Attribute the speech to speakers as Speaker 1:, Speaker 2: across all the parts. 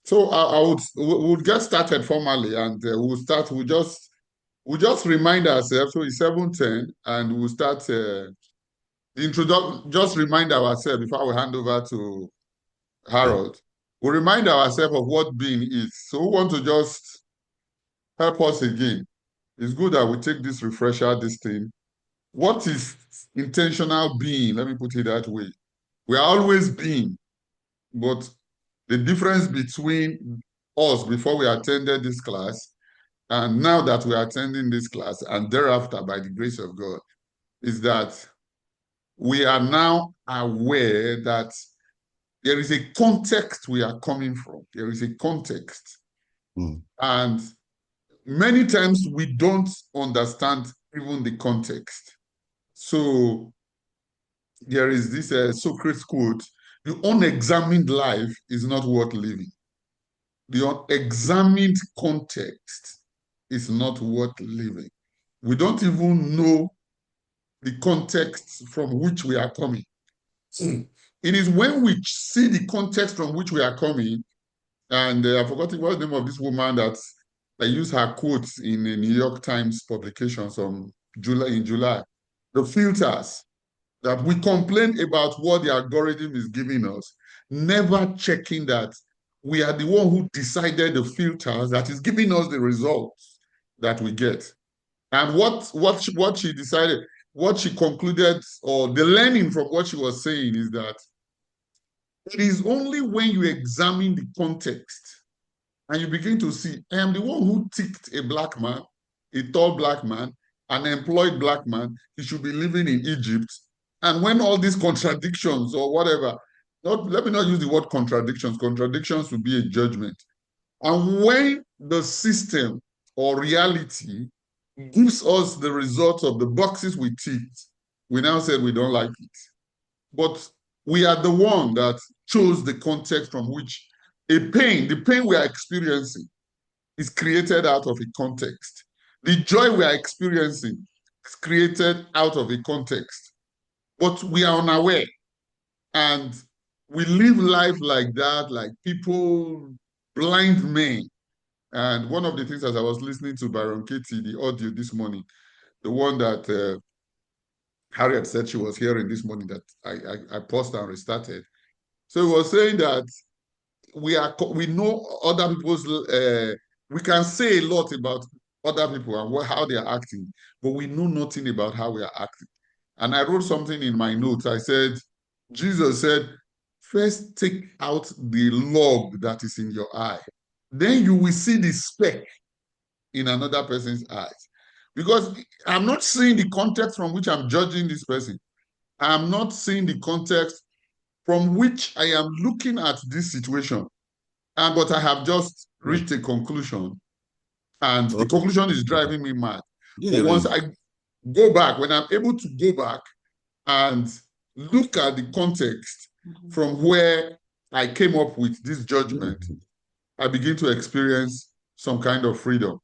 Speaker 1: So we'll get started formally, and we'll just remind ourselves. So it's 7:10, and we'll start the introduction. Just remind ourselves before we hand over to
Speaker 2: Yeah.
Speaker 1: Harold. We'll remind ourselves of what being is. So we want to just help us again. It's good that we take this refresher, this thing. What is intentional being? Let me put it that way. We are always being, but the difference between us before we attended this class and now that we are attending this class and thereafter by the grace of God is that we are now aware that there is a context we are coming from. There is a context.
Speaker 2: Mm.
Speaker 1: And many times we don't understand even the context. So there is this Socrates quote, the unexamined life is not worth living. The unexamined context is not worth living. We don't even know the context from which we are coming. It is when we see the context from which we are coming, and I forgot what's the name of this woman that I used her quotes in a New York Times publication in July. The filters that we complain about what the algorithm is giving us, never checking that we are the one who decided the filters that is giving us the results that we get. And what she decided, what she concluded, or the learning from what she was saying is that it is only when you examine the context and you begin to see, I am the one who ticked a black man, a tall black man, an employed black man, he should be living in Egypt. And when all these contradictions or whatever, let me not use the word contradictions would be a judgment. And when the system or reality gives us the result of the boxes we ticked, we now said we don't like it. But we are the one that chose the context from which the pain we are experiencing is created out of a context. The joy we are experiencing is created out of a context. But we are unaware and we live life like that, like people, blind men. And one of the things as I was listening to Byron Katie, the audio this morning, the one that Harriet said she was hearing this morning that I paused and restarted. So he was saying that we know other people's we can say a lot about other people and how they are acting, but we know nothing about how we are acting. And I wrote something in my notes. I said, Jesus said, first take out the log that is in your eye. Then you will see the speck in another person's eyes. Because I'm not seeing the context from which I'm judging this person. I'm not seeing the context from which I am looking at this situation. But I have just reached a conclusion, and the
Speaker 2: Okay.
Speaker 1: conclusion is driving me mad. But
Speaker 2: Yeah,
Speaker 1: once I go back, when I'm able to go back and look at the context from where I came up with this judgment, I begin to experience some kind of freedom.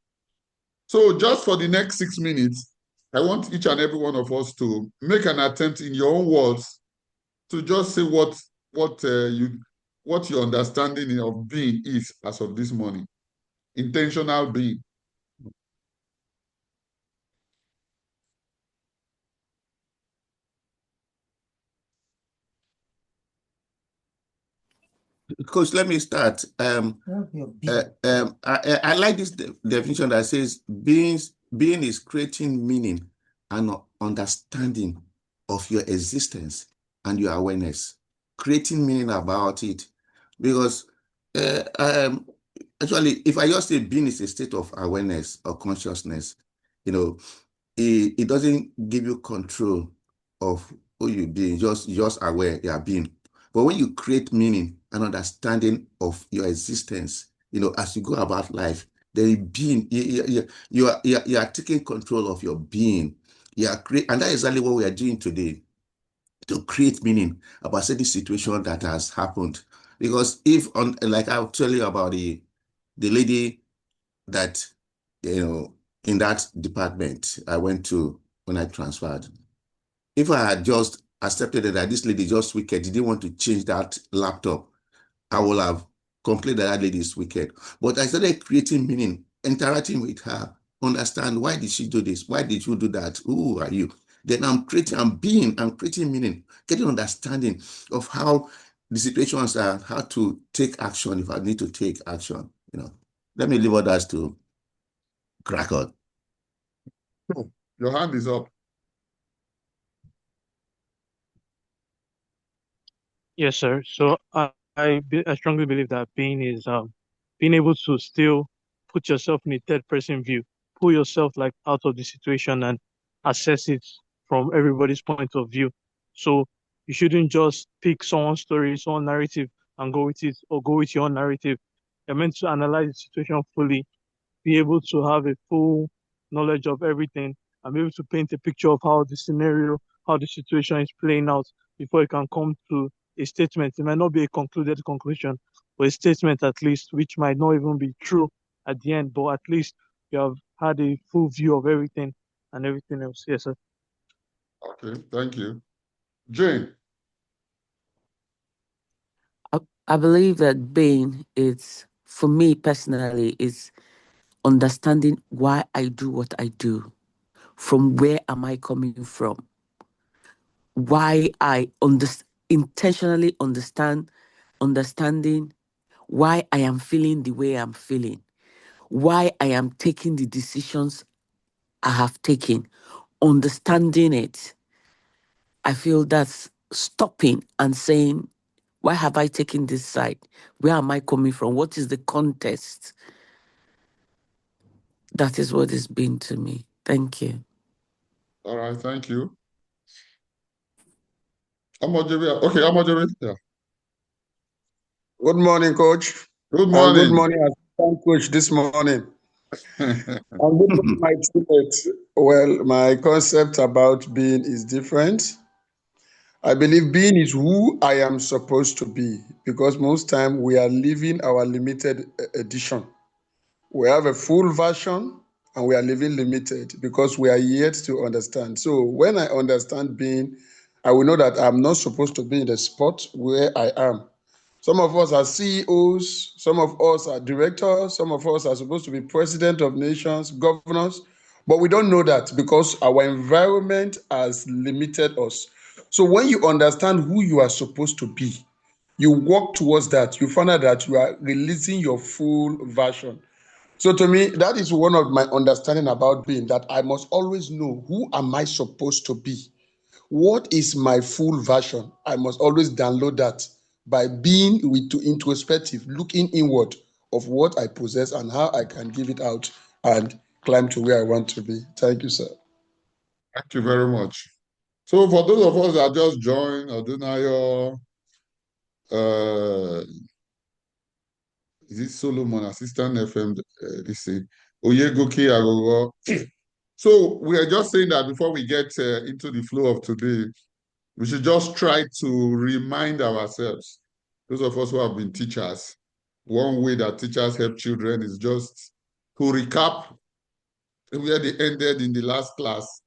Speaker 1: So just for the next 6 minutes, I want each and every one of us to make an attempt in your own words to just say what what your understanding of being is as of this morning. Intentional being.
Speaker 2: Coach, let me start. I like this definition that says being is creating meaning and understanding of your existence and your awareness, creating meaning about it. Because actually, if I just say being is a state of awareness or consciousness, you know, it doesn't give you control of who you be, just aware you are being. But when you create meaning and understanding of your existence, as you go about life, then being, you are taking control of your being. And that is exactly what we are doing today, to create meaning about certain situation that has happened. Because like I'll tell you about the lady that, in that department I went to when I transferred. If I had just accepted that this lady just wicked, didn't want to change that laptop, I would have complain that that lady is wicked. But I started creating meaning, interacting with her, understand why did she do this? Why did you do that? Who are you? Then I'm creating meaning, getting understanding of how the situations are, how to take action if I need to take action. Let me leave others to crack on.
Speaker 1: Oh, your hand is up.
Speaker 3: Yes, sir. So I strongly believe that being is being able to still put yourself in a third person view, pull yourself like out of the situation and assess it from everybody's point of view. So you shouldn't just pick someone's story, someone's narrative and go with it, or go with your own narrative. You're meant to analyze the situation fully, be able to have a full knowledge of everything, and be able to paint a picture of how the scenario, how the situation is playing out before you can come to a statement. It might not be a concluded conclusion, but a statement at least, which might not even be true at the end, but at least you have had a full view of everything and everything else. Yes, sir.
Speaker 1: Okay, thank you. Jane.
Speaker 4: I believe that being is, for me personally, is understanding why I do what I do. From where am I coming from? Why I intentionally understanding why I am feeling the way I'm feeling, why I am taking the decisions I have taken, understanding it. I feel that's stopping and saying, why have I taken this side? Where am I coming from? What is the context? That is what it's been to me. Thank you.
Speaker 1: All right, thank you. Okay, Amojebe. Yeah.
Speaker 5: Good morning, Coach.
Speaker 1: Good
Speaker 5: And
Speaker 1: morning.
Speaker 5: good morning, assistant coach, this morning. And good morning, my teammates. Well, my concept about being is different. I believe being is who I am supposed to be, because most time we are living our limited edition. We have a full version and we are living limited because we are yet to understand. So when I understand being, I will know that I'm not supposed to be in the spot where I am. Some of us are CEOs, some of us are directors, some of us are supposed to be president of nations, governors, but we don't know that because our environment has limited us. So when you understand who you are supposed to be, you work towards that, you find out that you are releasing your full version. So to me, that is one of my understanding about being, that I must always know who am I supposed to be. What is my full version? I must always download that by being with introspective, looking inward of what I possess and how I can give it out and climb to where I want to be. Thank you, sir.
Speaker 1: Thank you very much. So for those of us that just joined, Odunayo, is it Solomon, Assistant FM, Oyegoke Agogo. So we are just saying that before we get into the flow of today, we should just try to remind ourselves, those of us who have been teachers, one way that teachers help children is just to recap where they ended in the last class.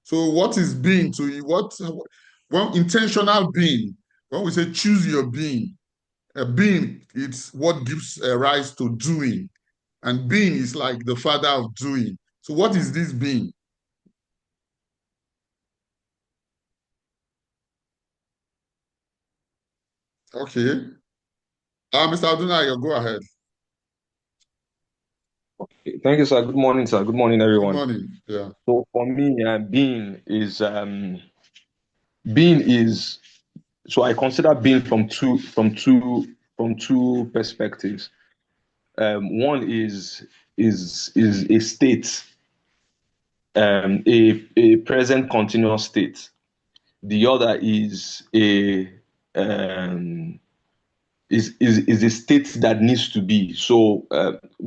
Speaker 1: So what is being to you? Well, intentional being, when we say choose your being, being, it's what gives rise to doing. And being is like the father of doing. So what is this being? Okay. Mr. Aduna, go ahead.
Speaker 6: Okay. Thank you, sir. Good morning, sir. Good morning, everyone.
Speaker 1: Good morning. Yeah.
Speaker 6: So for me, being is so I consider being from two perspectives. One is a state, a present continuous state. The other is a state that needs to be. So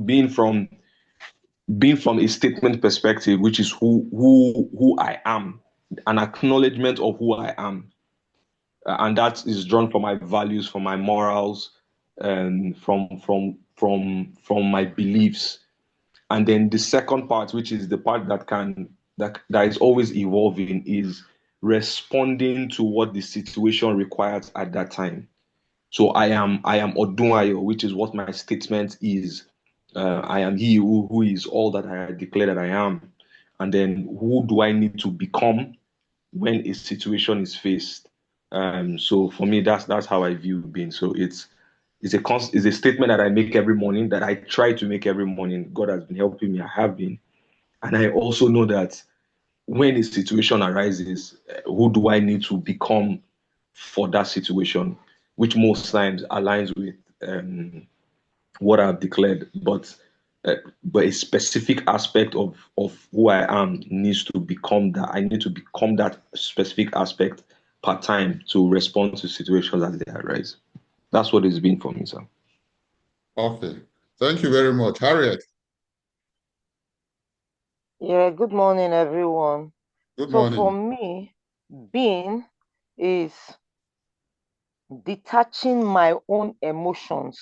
Speaker 6: being from a statement perspective, which is who I am, an acknowledgement of who I am, and that is drawn from my values, from my morals, and from my beliefs. And then the second part, which is the part that is always evolving, is responding to what the situation requires at that time. So I am Odunayo, which is what my statement is. I am he who is all that I declare that I am. And then who do I need to become when a situation is faced? So for me, that's how I view being. So it's a statement that I make every morning, that I try to make every morning. God has been helping me. I have been. And I also know that when a situation arises, who do I need to become for that situation, which most times aligns with what I've declared, but a specific aspect of who I am needs to become that. I need to become that specific aspect part time to respond to situations as they arise. That's what it's been for me, sir.
Speaker 1: Okay. Thank you very much. Harriet,
Speaker 7: Yeah, good morning, everyone.
Speaker 1: good
Speaker 7: So for
Speaker 1: morning.
Speaker 7: me, being is detaching my own emotions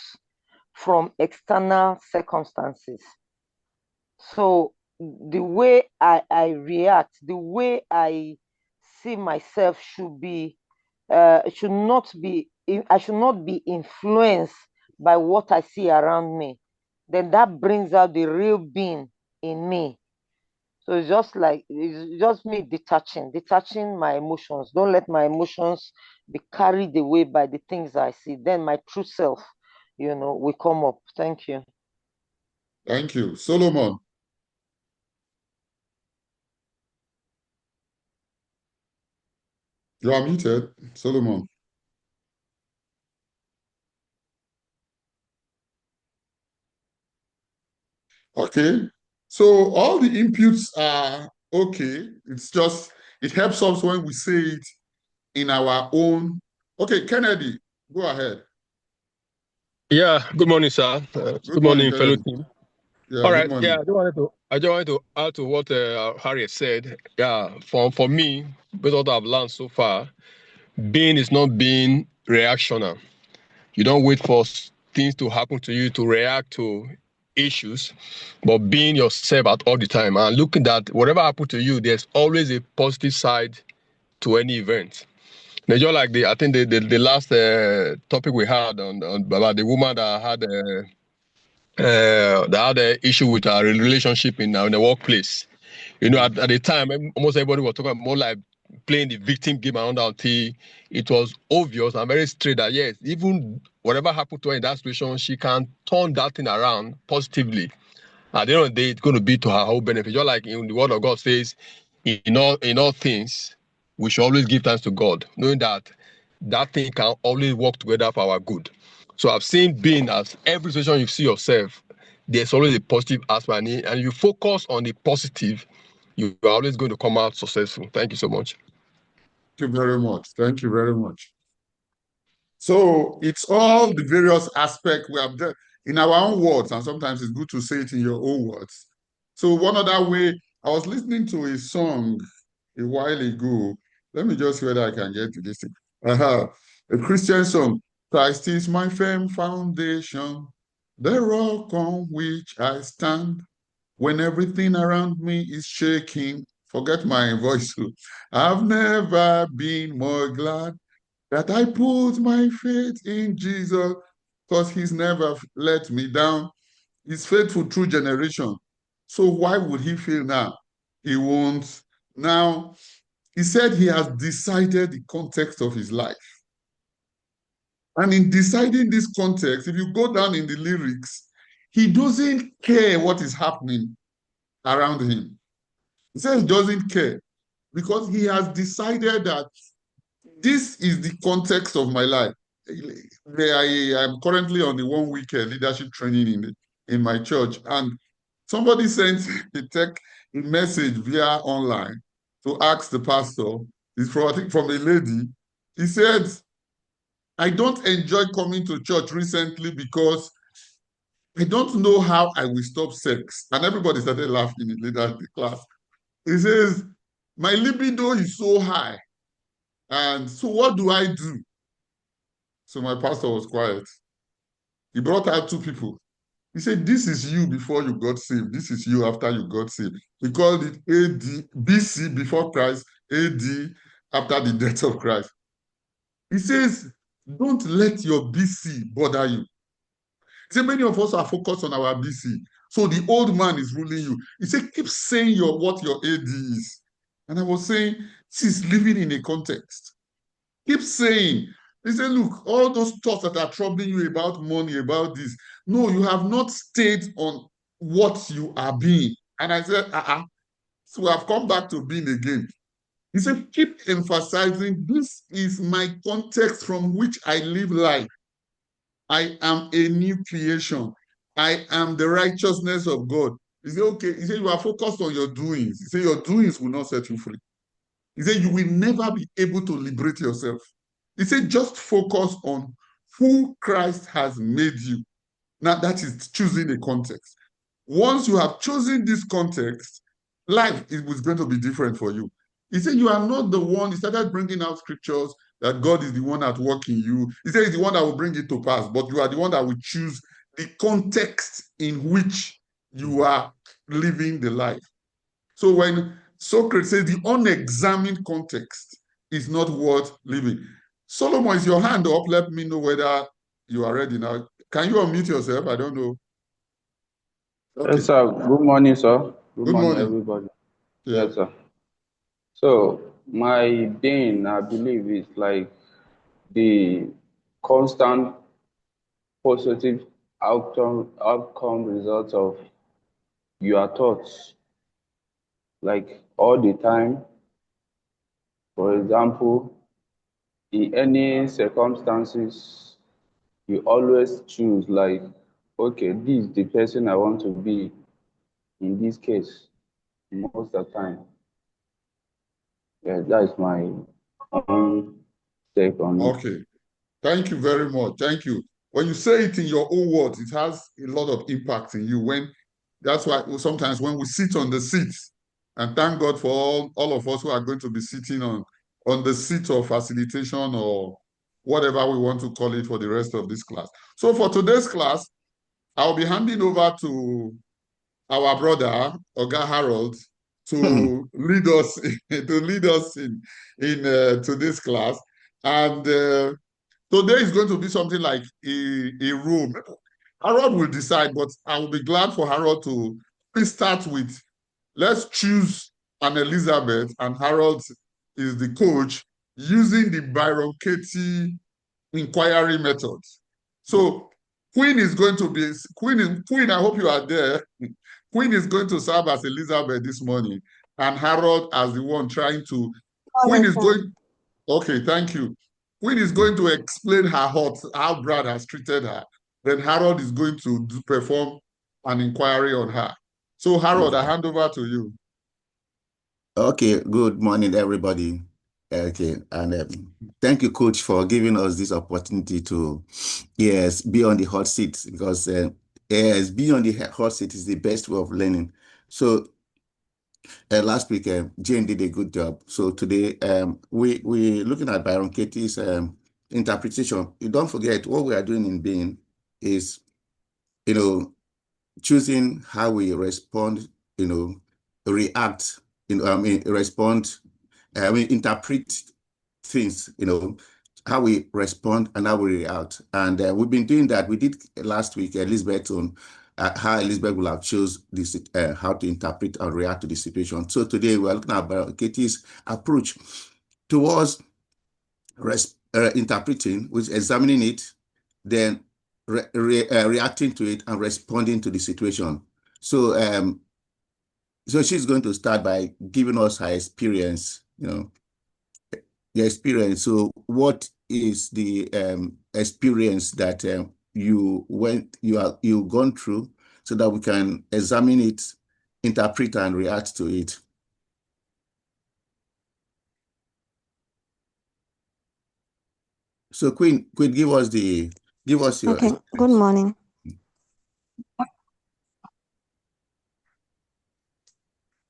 Speaker 7: from external circumstances. So the way I react, the way I see myself should not be I should not be influenced by what I see around me. Then that brings out the real being in me. So it's just me detaching my emotions. Don't let my emotions be carried away by the things I see. Then my true self, will come up. Thank you.
Speaker 1: Thank you. Solomon, you are muted. Solomon. Okay. So all the inputs are okay. It's just, it helps us when we say it in our own. Okay, Kennedy, go ahead.
Speaker 8: Yeah, good morning, sir.
Speaker 1: Good
Speaker 8: Good
Speaker 1: morning,
Speaker 8: morning, fellow
Speaker 1: Kennedy.
Speaker 8: team.
Speaker 1: Yeah,
Speaker 8: All
Speaker 1: good
Speaker 8: right, yeah,
Speaker 1: morning.
Speaker 8: I just wanted to add to what Harriet said. Yeah, for me, based on what I've learned so far, being is not being reactional. You don't wait for things to happen to you to react to issues, but being yourself at all the time and looking that whatever happened to you, there's always a positive side to any event. Now, just like I think the last topic we had on about the woman that had the issue with our relationship in the workplace. At the time, almost everybody was talking more like playing the victim game around until it was obvious and very straight that yes, even whatever happened to her in that situation, she can turn that thing around positively. At the end of the day, it's going to be to her whole benefit. Just like in the Word of God says, in all things, we should always give thanks to God, knowing that that thing can always work together for our good. So I've seen being as every situation you see yourself, there's always a positive aspect, and you focus on the positive, you are always going to come out successful. Thank you so much.
Speaker 1: Thank you very much. Thank you very much. So it's all the various aspects we have done in our own words, and sometimes it's good to say it in your own words. So one other way, I was listening to a song a while ago. Let me just see whether I can get to this thing. A Christian song. Christ is my firm foundation, the rock on which I stand. When everything around me is shaking, forget my voice. I've never been more glad that I put my faith in Jesus because he's never let me down. He's faithful through generation. So why would he fail now? He won't. Now, he said he has decided the context of his life. And in deciding this context, if you go down in the lyrics, he doesn't care what is happening around him. He says he doesn't care because he has decided that this is the context of my life. I am currently on the 1 week leadership training in my church, and somebody sent a message via online to ask the pastor. It's from, I think, from a lady. He said, I don't enjoy coming to church recently because I don't know how I will stop sex. And everybody started laughing in the class. He says, my libido is so high. And so what do I do? So my pastor was quiet. He brought out two people. He said, this is you before you got saved. This is you after you got saved. He called it AD, BC before Christ, AD after the death of Christ. He says, Don't let your BC bother you. He said, many of us are focused on our BC. So the old man is ruling you. He said, keep saying what your AD is. And I was saying, she's living in a context. Keep saying. He said, look, all those thoughts that are troubling you about money, about this, no, you have not stayed on what you are being. And I said, so I've come back to being again. He said, keep emphasizing, this is my context from which I live life. I am a new creation. I am the righteousness of God. He said, okay. He said, you are focused on your doings. He said, your doings will not set you free. He said, you will never be able to liberate yourself. He said, just focus on who Christ has made you. Now, that is choosing a context. Once you have chosen this context, life is going to be different for you. He said, you are not the one. He started bringing out scriptures that God is the one at work in you. He said, he's the one that will bring it to pass, but you are the one that will choose the context in which you are living the life. So when Socrates says the unexamined context is not worth living. Solomon, is your hand up? Let me know whether you are ready now. Can you unmute yourself? I don't know. Okay.
Speaker 9: Yes, sir. Good morning, sir.
Speaker 1: Good morning,
Speaker 9: everybody.
Speaker 1: Yeah.
Speaker 9: Yes, sir. So my being, I believe, is like the constant positive outcome result of your thoughts, like all the time. For example, in any circumstances, you always choose like, okay, this is the person I want to be in this case most of the time. Yeah, that's my own take on it.
Speaker 1: Okay. Thank you very much. Thank you. When you say it in your own words, it has a lot of impact in you. That's why sometimes when we sit on the seats, and thank God for all of us who are going to be sitting on the seat of facilitation or whatever we want to call it for the rest of this class. So for today's class, I'll be handing over to our brother, Oga Harold, to lead us in today's class. And today is going to be something like a room. Harold will decide, but I will be glad for Harold to start with. Let's choose an Elizabeth, and Harold is the coach using the Byron Katie inquiry method. So Queen is going to be Queen. I hope you are there. Queen is going to serve as Elizabeth this morning, and Harold as the one trying to. Queen is going. Okay, thank you. Queen is going to explain her hurt, how Brad has treated her. Then Harold is going to perform an inquiry on her. So Harold, I hand over to you.
Speaker 2: Okay, good morning, everybody. Okay, and thank you, Coach, for giving us this opportunity to, yes, be on the hot seat, because yes, being on the hot seat is the best way of learning. So last week, Jane did a good job. So today, we're looking at Byron Katie's interpretation. You don't forget, what we are doing in being is, choosing how we respond, react, respond, interpret things, how we respond and how we react. And we've been doing that. We did last week, Elizabeth, on how Elizabeth will have chose this, how to interpret or react to the situation. So today we're looking at Katie's approach towards interpreting, which is examining it, then reacting to it and responding to the situation. So, so she's going to start by giving us her experience, the experience. So what is the experience that you've gone through, so that we can examine it, interpret and react to it? So Queen, give us your
Speaker 10: Okay, good morning.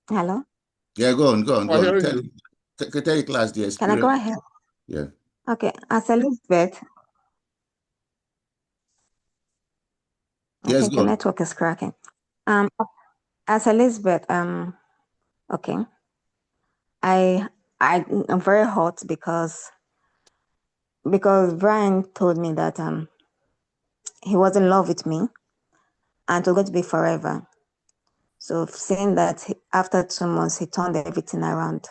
Speaker 10: Hello?
Speaker 2: Yeah, go on.
Speaker 1: Tell
Speaker 2: the class the experience.
Speaker 10: Can I go ahead?
Speaker 2: Yeah.
Speaker 10: Okay, as Elizabeth. I
Speaker 2: Yes,
Speaker 10: think the network is cracking. As Elizabeth, okay. I'm very hot because because Brian told me that he was in love with me and it was going to be forever. So saying that after 2 months he turned everything around,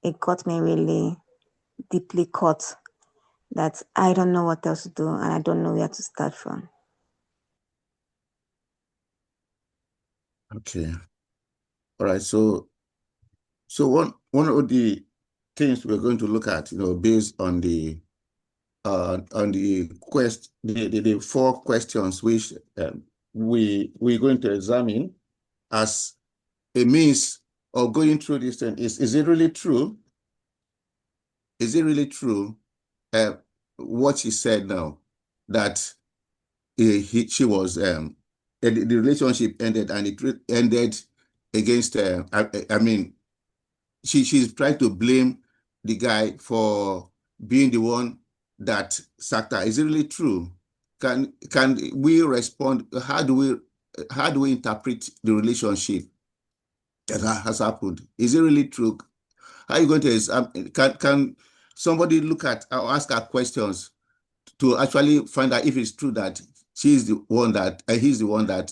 Speaker 10: it got me really deeply caught that I don't know what else to do and I don't know where to start from.
Speaker 2: Okay. All right. So one of the things we're going to look at, based on the the 4 questions which we're going to examine as a means of going through this thing, is it really true? Is it really true what she said now, that she was the relationship ended and it ended against I mean, she's trying to blame the guy for being the one that sacked her. Is it really true? Can we respond? How do we interpret the relationship that has happened? Is it really true? How are you going to can somebody look at or ask her questions to actually find out if it's true that he's the one that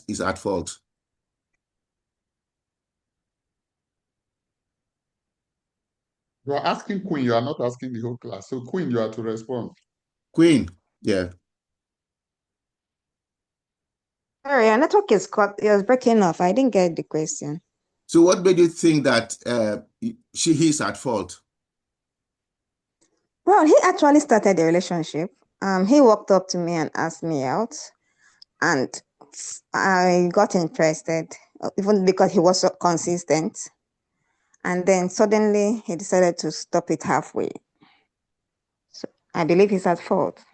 Speaker 2: is at fault?
Speaker 1: You are asking Queen, you are not asking the whole class. So Queen, you are to respond.
Speaker 2: Queen, yeah.
Speaker 10: Sorry, your network is it was breaking off. I didn't get the question.
Speaker 2: So what made you think that he is at fault?
Speaker 10: Well, he actually started the relationship. He walked up to me and asked me out, and I got interested, even because he was so consistent. And then suddenly he decided to stop it halfway. So I believe he's at fault.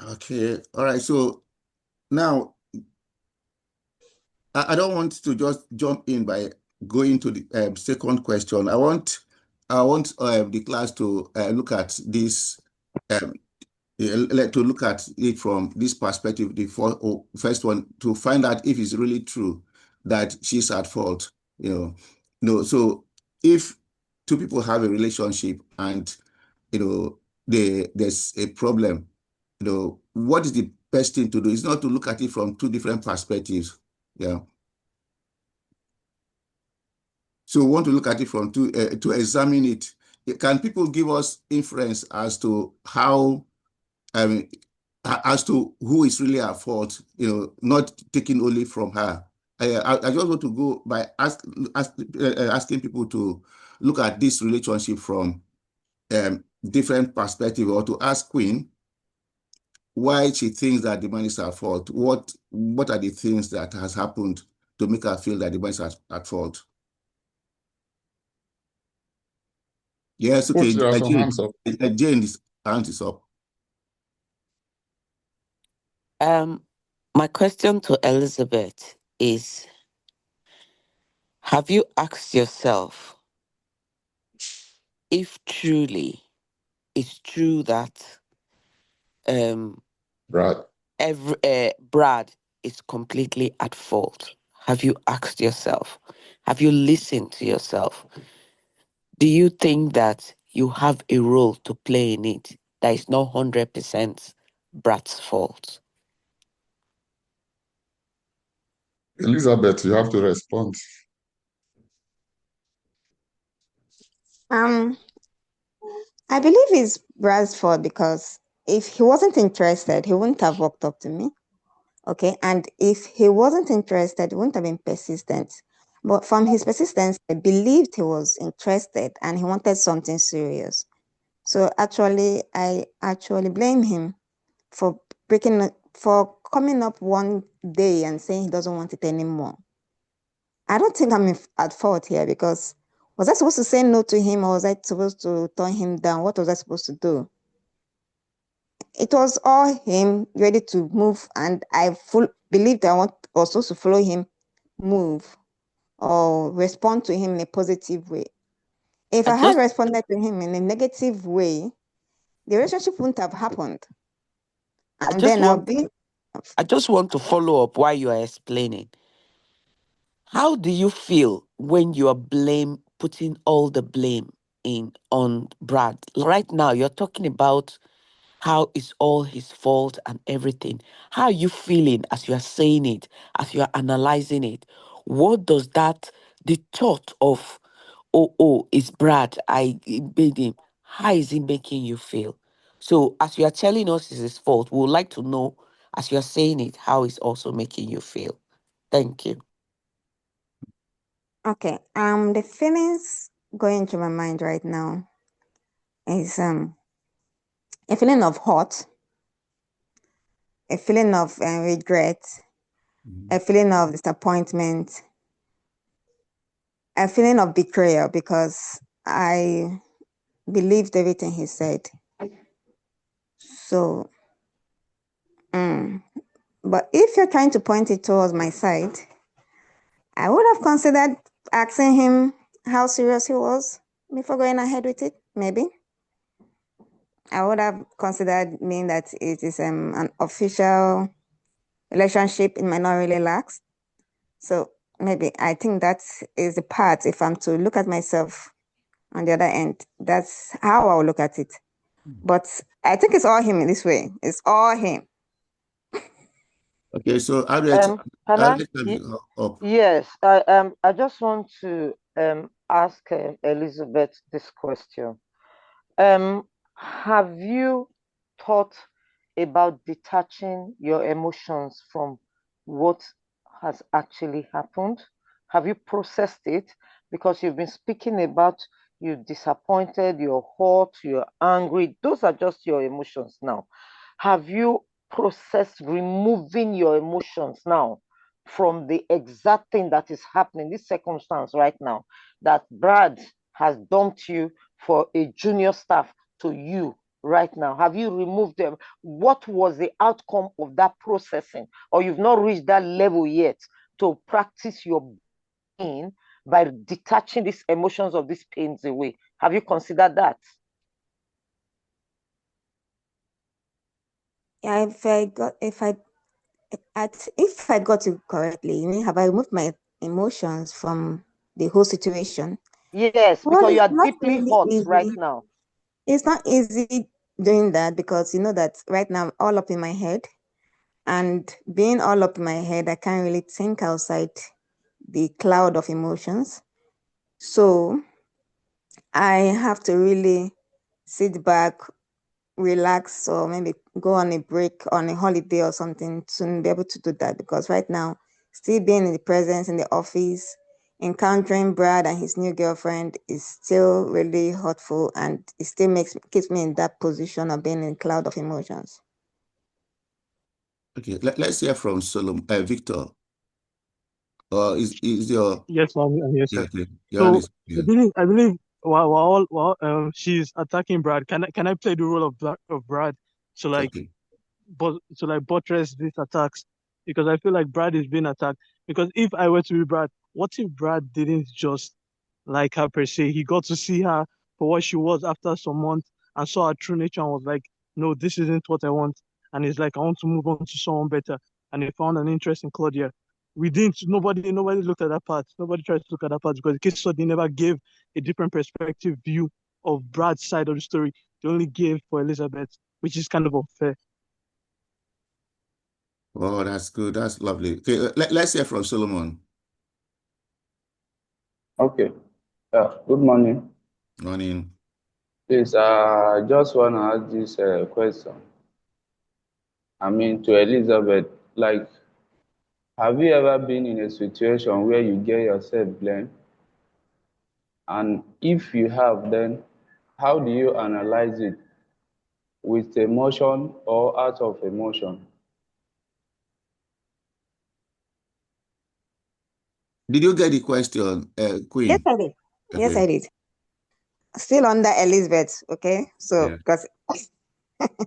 Speaker 2: Okay, all right. So now I don't want to just jump in by going to the second question. I want the class to look at this, to look at it from this perspective. The first one, to find out if it's really true that she's at fault. So if 2 people have a relationship and there's a problem, what is the best thing to do? It's not to look at it from 2 different perspectives. Yeah. So we want to look at it from to examine it. Can people give us inference as to how, as to who is really at fault? Not taking only from her. I just want to go by asking people to look at this relationship from different perspective, or to ask Queen why she thinks that the man is at fault. What are the things that has happened to make her feel that the man is at fault? Yes, okay.
Speaker 1: There are some hands up.
Speaker 2: Jane's hand is up.
Speaker 4: My question to Elizabeth is, have you asked yourself if truly it's true that
Speaker 1: Brad.
Speaker 4: Brad is completely at fault? Have you asked yourself? Have you listened to yourself? Do you think that you have a role to play in it that is not 100% Brad's fault?
Speaker 1: Elizabeth, you have to respond.
Speaker 10: I believe it's Brad's fault because if he wasn't interested, he wouldn't have walked up to me. Okay, and if he wasn't interested, he wouldn't have been persistent. But from his persistence, I believed he was interested and he wanted something serious. So actually, I actually blame him for coming up one day and saying he doesn't want it anymore. I don't think I'm at fault here, because was I supposed to say no to him, or was I supposed to turn him down? What was I supposed to do? It was all him ready to move, and I believed I was supposed to follow him, move, or respond to him in a positive way. If I had responded to him in a negative way, the relationship wouldn't have happened. And
Speaker 4: I just want to follow up while you are explaining. How do you feel when you are putting all the blame in on Brad. Right now, you're talking about how it's all his fault and everything. How are you feeling as you are saying it, as you are analyzing it? What does the thought of, oh, it's Brad, I made him, how is it making you feel? So, as you are telling us it's his fault, we would like to know, as you are saying it, how it's also making you feel. Thank you.
Speaker 10: Okay. The feelings going through my mind right now is a feeling of hurt, a feeling of regret, a feeling of disappointment, a feeling of betrayal because I believed everything he said. So, but if you're trying to point it towards my side, I would have considered asking him how serious he was before going ahead with it, maybe. I would have considered meaning that it is an official relationship, it might not really last. So maybe I think that is the part, if I'm to look at myself on the other end, that's how I'll look at it. But I think it's all him in this way. It's all him.
Speaker 2: Okay, so
Speaker 7: Can
Speaker 2: I'll
Speaker 7: I?
Speaker 2: let you up.
Speaker 7: Yes, I just want to ask Elizabeth this question. Have you thought about detaching your emotions from what has actually happened? Have you processed it? Because you've been speaking about you're disappointed, you're hurt, you're angry. Those are just your emotions now. Have you processed removing your emotions now from the exact thing that is happening, this circumstance right now, that Brad has dumped you for a junior staff to you right now? Have you removed them? What was the outcome of that processing? Or you've not reached that level yet to practice your pain by detaching these emotions of these pains away? Have you considered that?
Speaker 10: Yeah, if I got it correctly, you mean have I removed my emotions from the whole situation?
Speaker 7: Yes,
Speaker 10: Well,
Speaker 7: because you
Speaker 10: it's
Speaker 7: are
Speaker 10: not
Speaker 7: deeply
Speaker 10: really
Speaker 7: hurt right
Speaker 10: easy.
Speaker 7: now.
Speaker 10: It's not easy doing that because you know that right now I'm all up in my head. And being all up in my head, I can't really think outside the cloud of emotions. So I have to really sit back, relax, or maybe go on a break, on a holiday or something to be able to do that. Because right now, still being in the presence in the office, encountering Brad and his new girlfriend is still really hurtful, and it still keeps me in that position of being in a cloud of emotions.
Speaker 2: Okay, let's hear from Victor. Is your
Speaker 3: Yes, I'm here, sir.
Speaker 2: okay?
Speaker 3: So I believe while she's attacking Brad, can I play the role of Brad to like
Speaker 2: okay.
Speaker 3: buttress these attacks? Because I feel like Brad is being attacked. Because if I were to be Brad, what if Brad didn't just like her per se? He got to see her for what she was after some months and saw her true nature and was like, no, this isn't what I want. And he's like, I want to move on to someone better. And he found an interest in Claudia. Nobody looked at that part. Nobody tried to look at that part because the case study never gave a different perspective view of Brad's side of the story. They only gave for Elizabeth, which is kind of unfair.
Speaker 2: Oh, that's good. That's lovely. Okay, let's hear from Solomon.
Speaker 9: Okay. Good morning.
Speaker 2: Morning.
Speaker 9: Please, I just want to ask this question. I mean, to Elizabeth, like, have you ever been in a situation where you get yourself blamed? And if you have, then how do you analyze it? With emotion or out of emotion?
Speaker 2: Did you get the question,
Speaker 10: Yes,
Speaker 2: Queen?
Speaker 10: I did. Yes,
Speaker 2: Okay.
Speaker 10: I did. Still under Elizabeth, okay? So,
Speaker 2: Yeah.
Speaker 10: because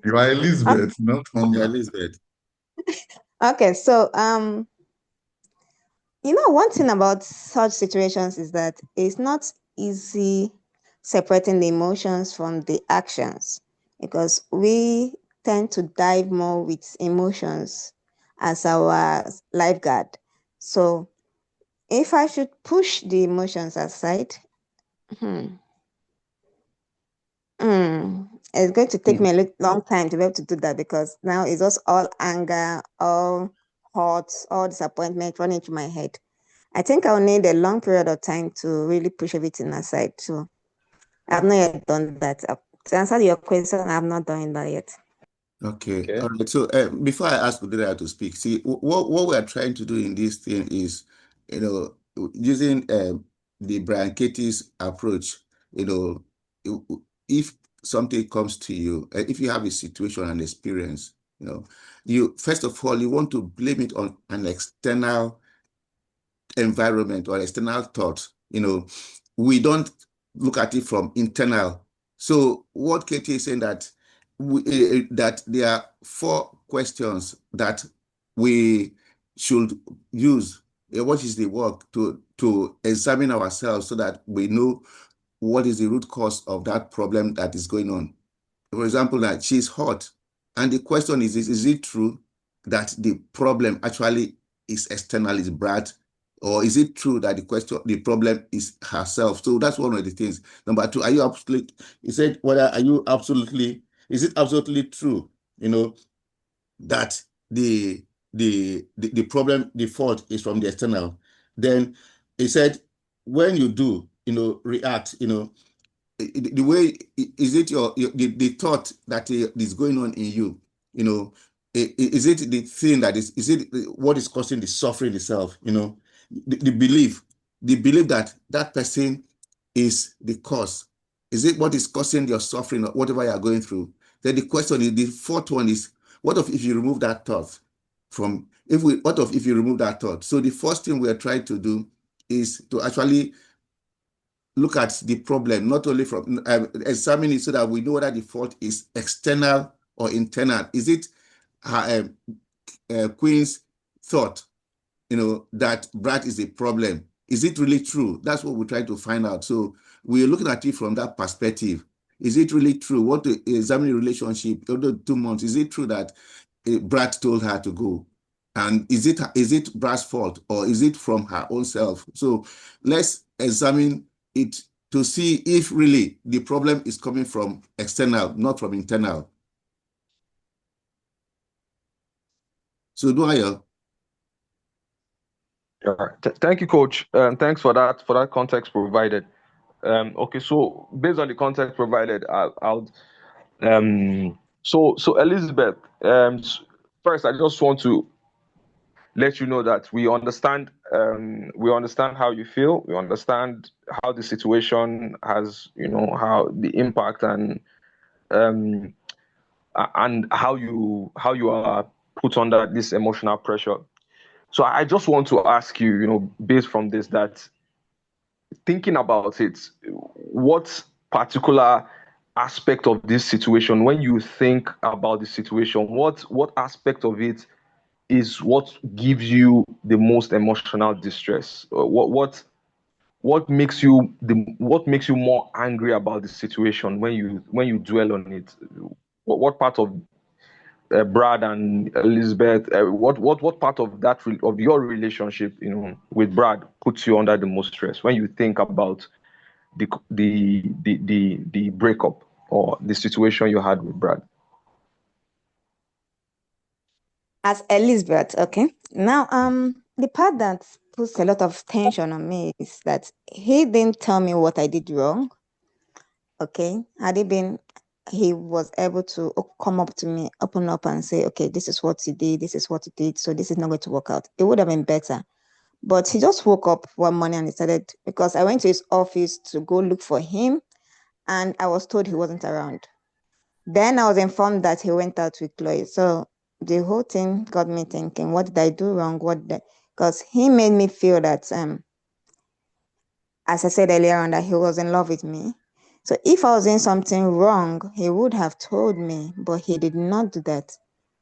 Speaker 1: You are Elizabeth, not under.
Speaker 2: Elizabeth.
Speaker 10: okay, so one thing about such situations is that it's not easy separating the emotions from the actions because we tend to dive more with emotions as our lifeguard. So if I should push the emotions aside, It's going to take me a long time to be able to do that because now it's just all anger, all hurt, all disappointment running through my head. I think I'll need a long period of time to really push everything aside. So I've not yet done that. To answer your question, I've not done that yet.
Speaker 2: Okay. All right. So before I ask Udera to speak, see what we are trying to do in this thing is, using the Brian Katie's approach. If something comes to you, if you have a situation and experience, you first of all you want to blame it on an external environment or external thought. We don't look at it from internal. So what Katie is saying that that there are 4 questions that we should use. What is the work to examine ourselves so that we know what is the root cause of that problem that is going on. For example, that she's hot, and the question is it true that the problem actually is external, is Brad, or is it true that the problem is herself? So that's one of the things. Number 2, is it absolutely true, that the problem, the fault is from the external? Then he said, when you do, react, the way, is it the thought that is going on in you, is it the thing that is it what is causing the suffering itself, the belief that person is the cause? Is it what is causing your suffering or whatever you are going through? Then the question is, the 4th one is, what if you remove that thought what if you remove that thought? So the first thing we are trying to do is to actually look at the problem, not only from examine it so that we know whether the fault is external or internal. Is it Queen's thought, that Brad is a problem? Is it really true? That's what we're trying to find out. So we're looking at it from that perspective. Is it really true? What to examine the relationship over 2 months? Is it true that Brad told her to go? And is it Brad's fault, or is it from her own self? So let's examine it to see if really the problem is coming from external, not from internal. So Dwyer.
Speaker 6: Thank you, Coach. Thanks for that context provided. Okay, so based on the context provided, so Elizabeth, first I just want to let you know that we understand how you feel. We understand how the situation has, how the impact and how you are put under this emotional pressure. So I just want to ask you, based from this, that thinking about it, what particular aspect of this situation, when you think about the situation, what aspect of it is what gives you the most emotional distress? What makes you more angry about the situation when you dwell on it? What part of Brad and Elizabeth, what part of that of your relationship, with Brad puts you under the most stress when you think about the breakup or the situation you had with Brad?
Speaker 10: As Elizabeth, okay. Now, the part that puts a lot of tension on me is that he didn't tell me what I did wrong. Okay, he was able to come up to me, open up and say, okay, this is what he did, so this is not going to work out. It would have been better. But he just woke up one morning and he started, because I went to his office to go look for him and I was told he wasn't around. Then I was informed that he went out with Chloe. So the whole thing got me thinking, what did I do wrong? Because he made me feel that, as I said earlier on, that he was in love with me. So if I was doing something wrong, he would have told me, but he did not do that.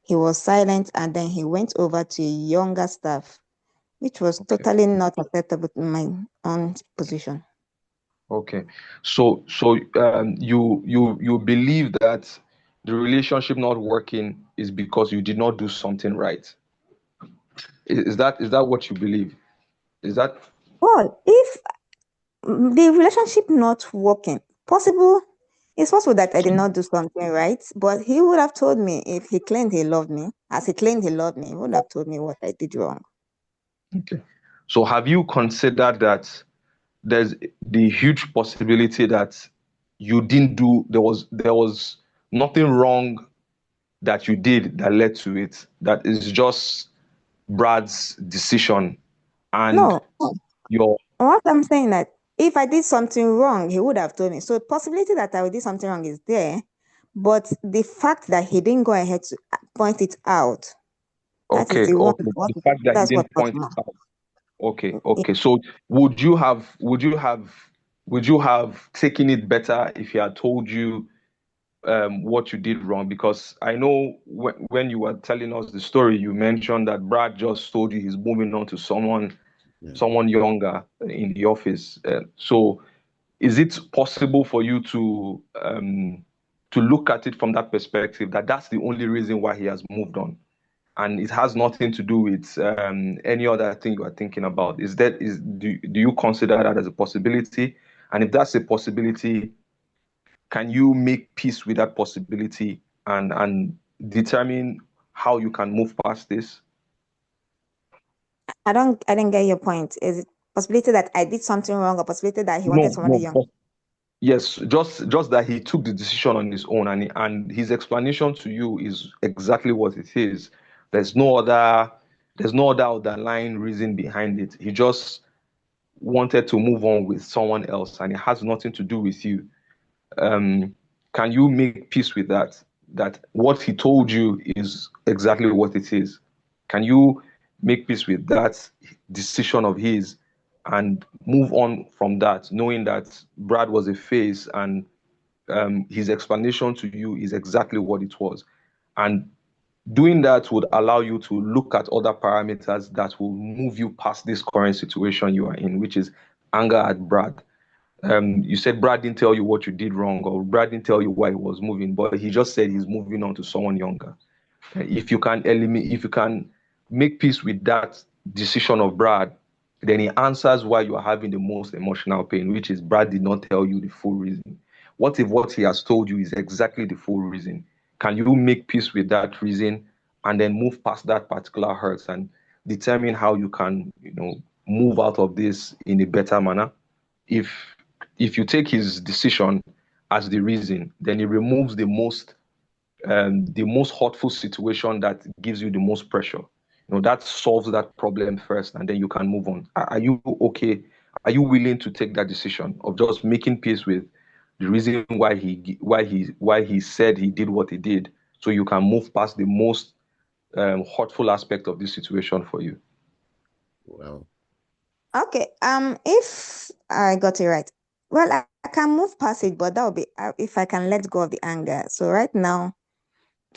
Speaker 10: He was silent, and then he went over to a younger staff, which was totally not acceptable in my own position.
Speaker 6: Okay, so you believe that the relationship not working is because you did not do something right? Is that what you believe? Is that?
Speaker 10: Well, if the relationship not working, possible It's possible that I did not do something right, but he would have told me if he claimed he loved me, as he claimed he loved me, he would have told me what I did wrong.
Speaker 6: Okay. So have you considered that there's the huge possibility that you didn't do, there was nothing wrong that you did that led to it, that is just Brad's decision and
Speaker 10: No,
Speaker 6: your
Speaker 10: what I'm saying that if I did something wrong, he would have told me. So possibility that I would do something wrong is there, but the fact that he didn't go ahead to point it out, that is
Speaker 6: okay,
Speaker 10: the one.
Speaker 6: okay. The fact that he
Speaker 10: That's what
Speaker 6: didn't point it out. Okay, okay. So would you have taken it better if he had told you what you did wrong? Because I know when you were telling us the story, you mentioned that Brad just told you he's moving on to someone younger in the office. So is it possible for you to look at it from that perspective, that that's the only reason why he has moved on, and it has nothing to do with any other thing you are thinking about? Do you consider that as a possibility? And if that's a possibility, can you make peace with that possibility and determine how you can move past this?
Speaker 10: I didn't get your point. Is it possibility that I did something wrong, or possibility that he wanted somebody young?
Speaker 6: Yes, just that he took the decision on his own, and his explanation to you is exactly what it is. There's no other underlying reason behind it. He just wanted to move on with someone else, and it has nothing to do with you. Can you make peace with that? That what he told you is exactly what it is. Can you make peace with that decision of his and move on from that, knowing that Brad was a phase and his explanation to you is exactly what it was? And doing that would allow you to look at other parameters that will move you past this current situation you are in, which is anger at Brad. You said Brad didn't tell you what you did wrong, or Brad didn't tell you why he was moving, but he just said he's moving on to someone younger. If you can make peace with that decision of Brad, then he answers why you are having the most emotional pain, which is Brad did not tell you the full reason. What if what he has told you is exactly the full reason? Can you make peace with that reason and then move past that particular hurt and determine how you can, move out of this in a better manner? If you take his decision as the reason, then it removes the most hurtful situation that gives you the most pressure. That solves that problem first, and then you can move on. Are you okay? Are you willing to take that decision of just making peace with the reason why he said he did what he did, so you can move past the most hurtful aspect of this situation for you?
Speaker 2: Well,
Speaker 10: okay. If I got it right, well, I can move past it, but that would be if I can let go of the anger. So right now,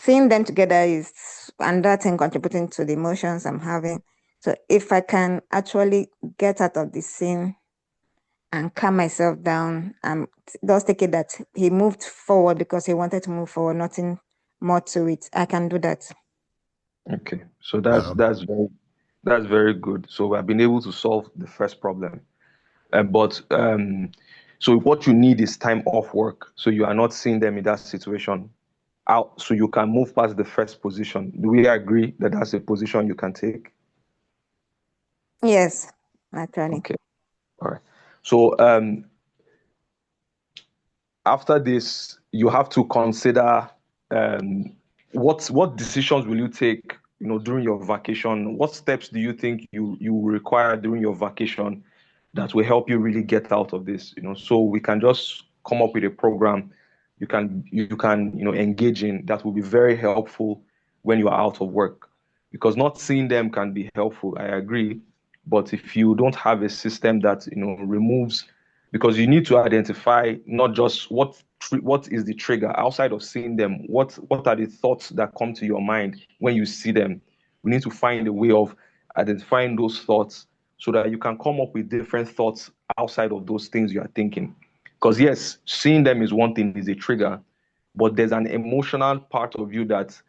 Speaker 10: seeing them together is another thing contributing to the emotions I'm having. So if I can actually get out of the scene and calm myself down, just take it that he moved forward because he wanted to move forward, nothing more to it. I can do that.
Speaker 6: Okay, so that's very good. So I've been able to solve the first problem, but so what you need is time off work, so you are not seeing them in that situation out, so you can move past the first position. Do we agree that that's a position you can take?
Speaker 10: Yes, actually.
Speaker 6: Okay, all right. So after this, you have to consider what decisions will you take, during your vacation? What steps do you think you require during your vacation that will help you really get out of this? So we can just come up with a program you can engage in that will be very helpful when you are out of work. Because not seeing them can be helpful, I agree, but if you don't have a system that removes, because you need to identify not just what is the trigger outside of seeing them, what are the thoughts that come to your mind when you see them. We need to find a way of identifying those thoughts so that you can come up with different thoughts outside of those things you are thinking. Because yes, seeing them is one thing, is a trigger, but there's an emotional part of you that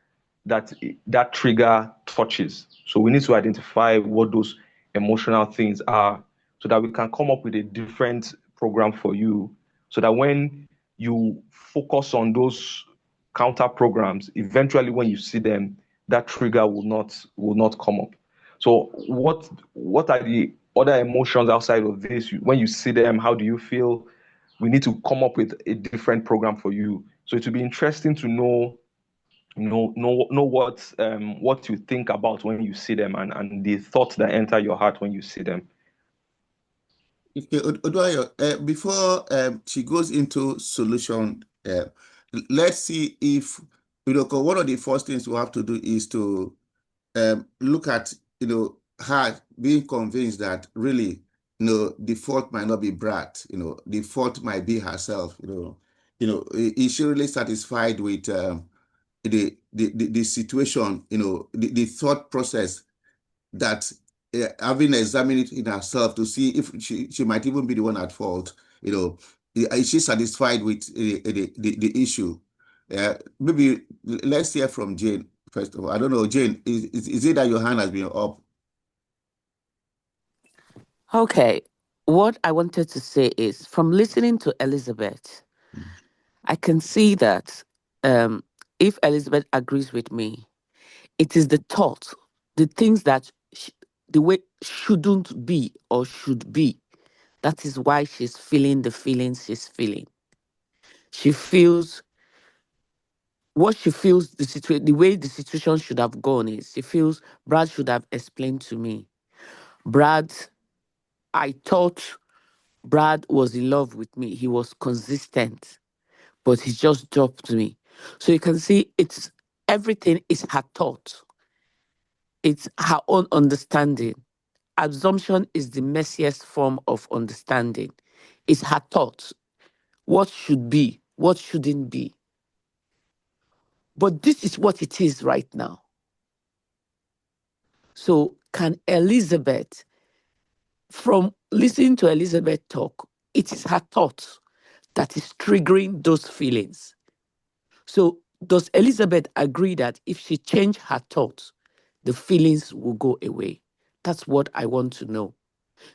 Speaker 6: trigger touches. So we need to identify what those emotional things are so that we can come up with a different program for you, so that when you focus on those counter programs, eventually when you see them, that trigger will not come up. So what are the other emotions outside of this? When you see them, how do you feel? We need to come up with a different program for you. So it will be interesting to know what you think about when you see them, and the thoughts that enter your heart when you see them.
Speaker 2: Okay, Oduayo, before she goes into solution, let's see if, 'cause one of the first things we have to do is to look at, her being convinced that really, the fault might not be Brad, the fault might be herself, is she really satisfied with the situation, the thought process that having examined it in herself to see if she might even be the one at fault, is she satisfied with the issue? Maybe let's hear from Jane first of all. I don't know, Jane, is it that your hand has been up?
Speaker 4: Okay. What I wanted to say is, from listening to Elizabeth, I can see that if Elizabeth agrees with me, it is the thought, the things that the way shouldn't be or should be. That is why she's feeling the feelings she's feeling. She feels what she feels, the way the situation should have gone is, she feels Brad should have explained to me. Brad, I thought Brad was in love with me. He was consistent, but he just dropped me. So you can see everything is her thought. It's her own understanding. Assumption is the messiest form of understanding. It's her thoughts. What should be, what shouldn't be. But this is what it is right now. So can Elizabeth, from listening to Elizabeth talk, it is her thoughts that is triggering those feelings. So does Elizabeth agree that if she changed her thoughts, the feelings will go away? That's what I want to know.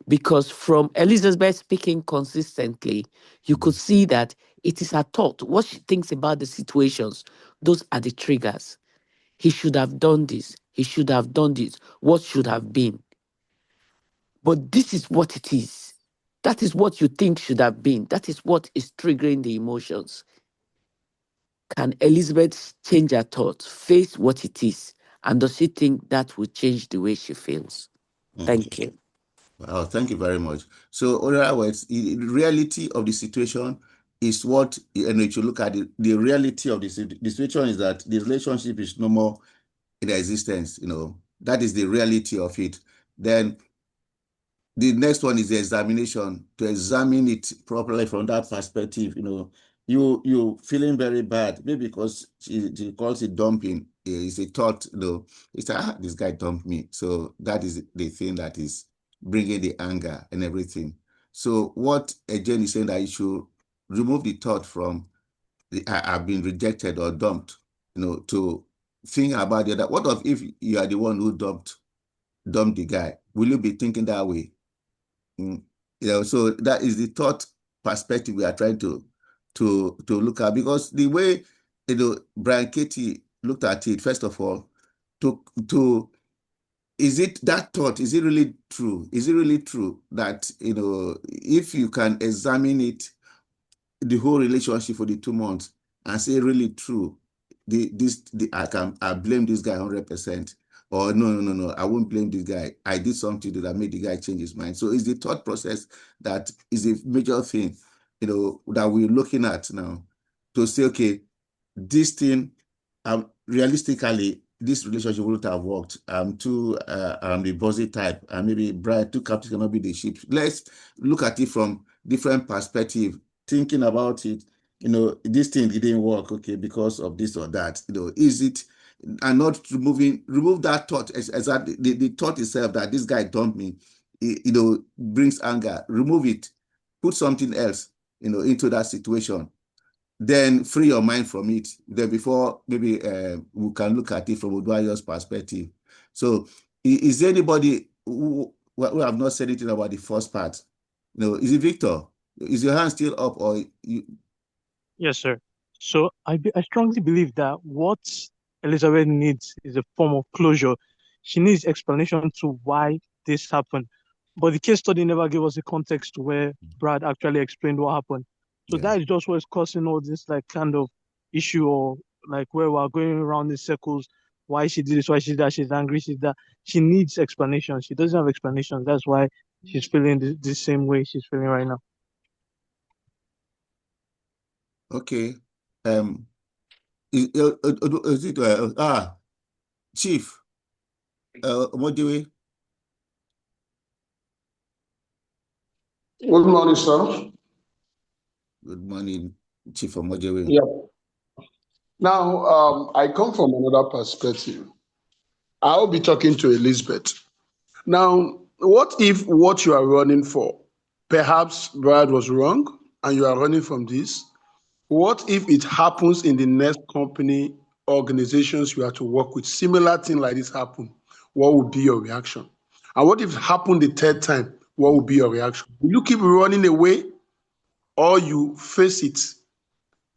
Speaker 4: Because from Elizabeth speaking consistently, you could see that it is her thought, what she thinks about the situations. Those are the triggers. He should have done this. He should have done this. What should have been? But this is what it is. That is what you think should have been. That is what is triggering the emotions. Can Elizabeth change her thoughts, face what it is? And does she think that will change the way she feels? Thank you.
Speaker 2: Wow, thank you very much. So, in other words, the reality of the situation is what, if you look at the reality of the situation is that the relationship is no more in existence, that is the reality of it. Then the next one is the examination, to examine it properly from that perspective. You feeling very bad, maybe because she calls it dumping. It's a thought, it's like, this guy dumped me. So that is the thing that is bringing the anger and everything. So what Jane is saying, that you should remove the thought from I've been rejected or dumped, to think about the other. What if you are the one who dumped the guy? Will you be thinking that way? So that is the thought perspective we are trying to look at, because the way Brian Katie looked at it, first of all, is it that thought? Is it really true? Is it really true that if you can examine it, the whole relationship for the 2 months, and say really true, I blame this guy 100%. Or no, I won't blame this guy. I did something that made the guy change his mind. So it's the thought process that is a major thing, that we're looking at now, to say, okay, this thing, realistically, this relationship wouldn't have worked. I'm the bossy type, and maybe Brian, two captains cannot be the ship. Let's look at it from different perspective, thinking about it. This thing didn't work, okay, because of this or that. Is it? And not remove that thought as the thought itself that this guy dumped me, brings anger. Remove it, put something else, into that situation. Then free your mind from it. Then before maybe we can look at it from Oduayo's perspective. So, is there anybody who have not said anything about the first part? Is it Victor? Is your hand still up, or you?
Speaker 3: Yes, sir. So I strongly believe that what Elizabeth needs is a form of closure. She needs explanation to why this happened. But the case study never gave us a context where Brad actually explained what happened. So
Speaker 2: Yeah.
Speaker 3: that is just what's causing all this like kind of issue, or like where we're going around in circles. Why she did this, why she did that, she's angry, she's that. She needs explanation. She doesn't have explanation. That's why she's feeling the same way she's feeling right now.
Speaker 2: Okay. Is it Chief Omodewe?
Speaker 5: Good morning, sir.
Speaker 2: Good morning, Chief Omodewe.
Speaker 5: Yeah. Now, I come from another perspective. I'll be talking to Elizabeth. Now, what if what you are running for, perhaps Brad was wrong and you are running from this? What if it happens in the next company, organizations you have to work with, similar thing like this happen? What would be your reaction? And what if it happened the third time? What would be your reaction? Will you keep running away or you face it,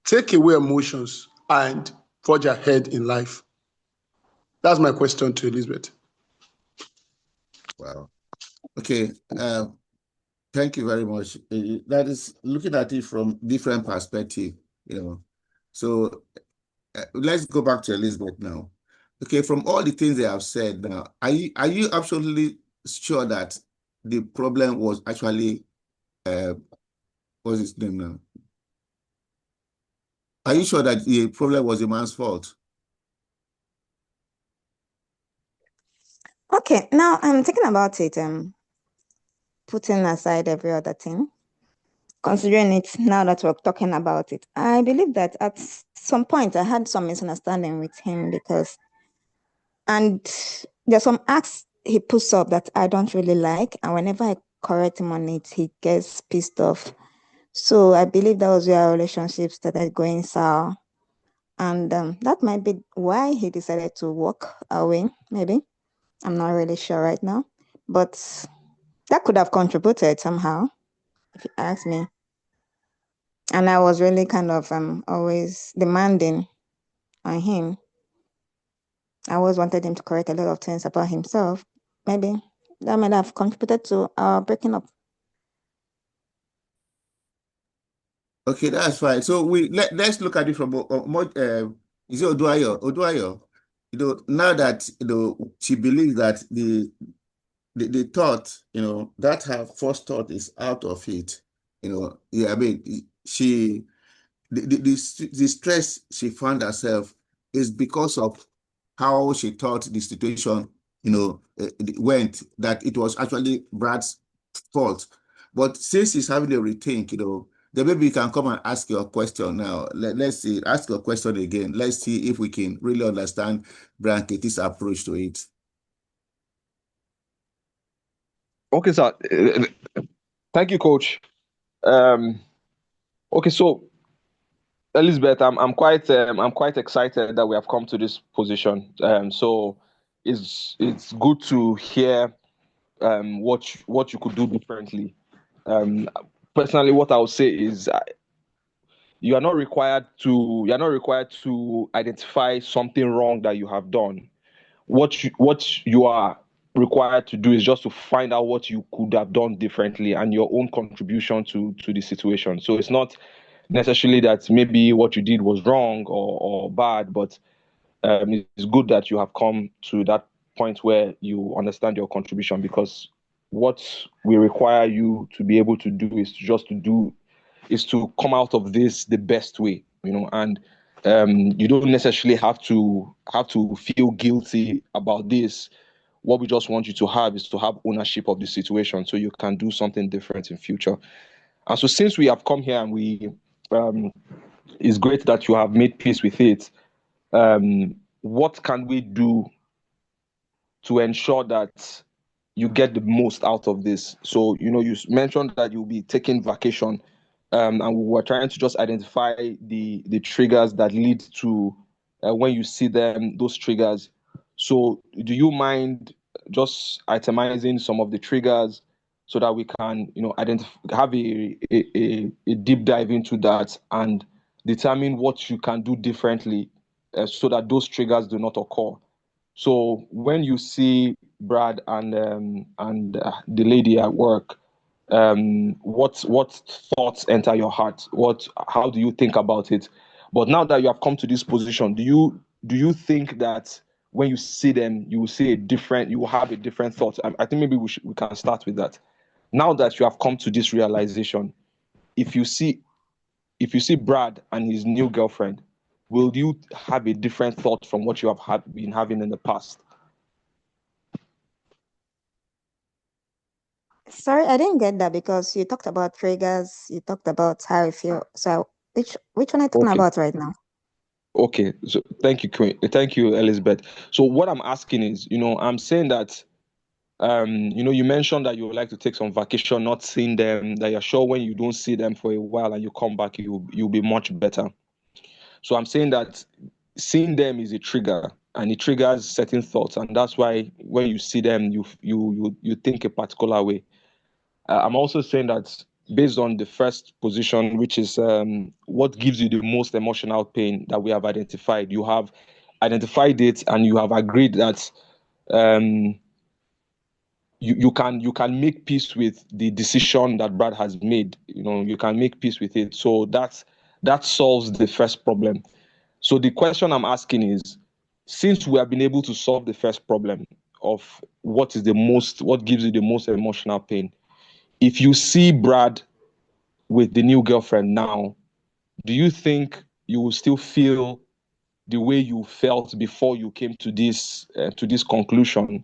Speaker 5: take away emotions and forge ahead in life? That's my question to Elizabeth.
Speaker 2: Wow. Okay. Thank you very much. That is looking at it from different perspective, you know. So let's go back to Elizabeth now. Okay, from all the things they have said now, are you absolutely sure that the problem was actually what's his name now? Are you sure that the problem was the man's fault?
Speaker 10: Okay, now I'm thinking about it, putting aside every other thing, considering it now that we're talking about it. I believe that at some point I had some misunderstanding with him and there's some acts he puts up that I don't really like, and whenever I correct him on it, he gets pissed off. So I believe that was where our relationship started going sour. And that might be why he decided to walk away, maybe. I'm not really sure right now. But that could have contributed somehow, if you ask me. And I was really kind of always demanding on him. I always wanted him to correct a lot of things about himself. Maybe that might have contributed to our breaking up.
Speaker 2: Okay, that's fine. So let's look at it from is it Oduayo? Oduayo, now that she believes that the thought, that her first thought is out of it. Yeah, I mean, the stress she found herself is because of how she thought the situation, went, that it was actually Brad's fault. But since he's having a rethink, then maybe you can come and ask your question now. Let's see, ask your question again. Let's see if we can really understand Brian Keiti's approach to it.
Speaker 6: Okay, sir. Thank you, Coach. Okay, so Elizabeth, I'm quite excited that we have come to this position. So it's good to hear what you could do differently. Personally, what I would say is you are not required to identify something wrong that you have done. What you are required to do is just to find out what you could have done differently and your own contribution to the situation. So it's not necessarily that maybe what you did was wrong or bad, but it's good that you have come to that point where you understand your contribution, because what we require you to be able to do is to come out of this the best way, and you don't necessarily have to feel guilty about this. What we just want you to have is to have ownership of the situation so you can do something different in future. And so since we have come here and it's great that you have made peace with it, what can we do to ensure that you get the most out of this? So, you mentioned that you'll be taking vacation, and we were trying to just identify the triggers that lead to when you see them, those triggers. So do you mind just itemizing some of the triggers so that we can, have a deep dive into that, and determine what you can do differently so that those triggers do not occur. So when you see Brad and the lady at work, what thoughts enter your heart? How do you think about it? But now that you have come to this position, do you think that when you see them, you will have a different thought? I think maybe we can start with that. Now that you have come to this realization, if you see Brad and his new girlfriend, will you have a different thought from what you have been having in the past?
Speaker 10: Sorry, I didn't get that because you talked about triggers, you talked about how I feel. So which one are you talking about right now?
Speaker 6: Okay, so thank you, Queen. Thank you, Elizabeth. So what I'm asking is, I'm saying that, you mentioned that you would like to take some vacation, not seeing them, that you're sure when you don't see them for a while and you come back, you'll be much better. So I'm saying that seeing them is a trigger, and it triggers certain thoughts, and that's why when you see them, you think a particular way. I'm also saying that based on the first position, which is what gives you the most emotional pain that we have identified, you have identified it and you have agreed that you can make peace with the decision that Brad has made. You can make peace with it. So that solves the first problem. So the question I'm asking is, since we have been able to solve the first problem of what gives you the most emotional pain, if you see Brad with the new girlfriend now, do you think you will still feel the way you felt before you came to this conclusion?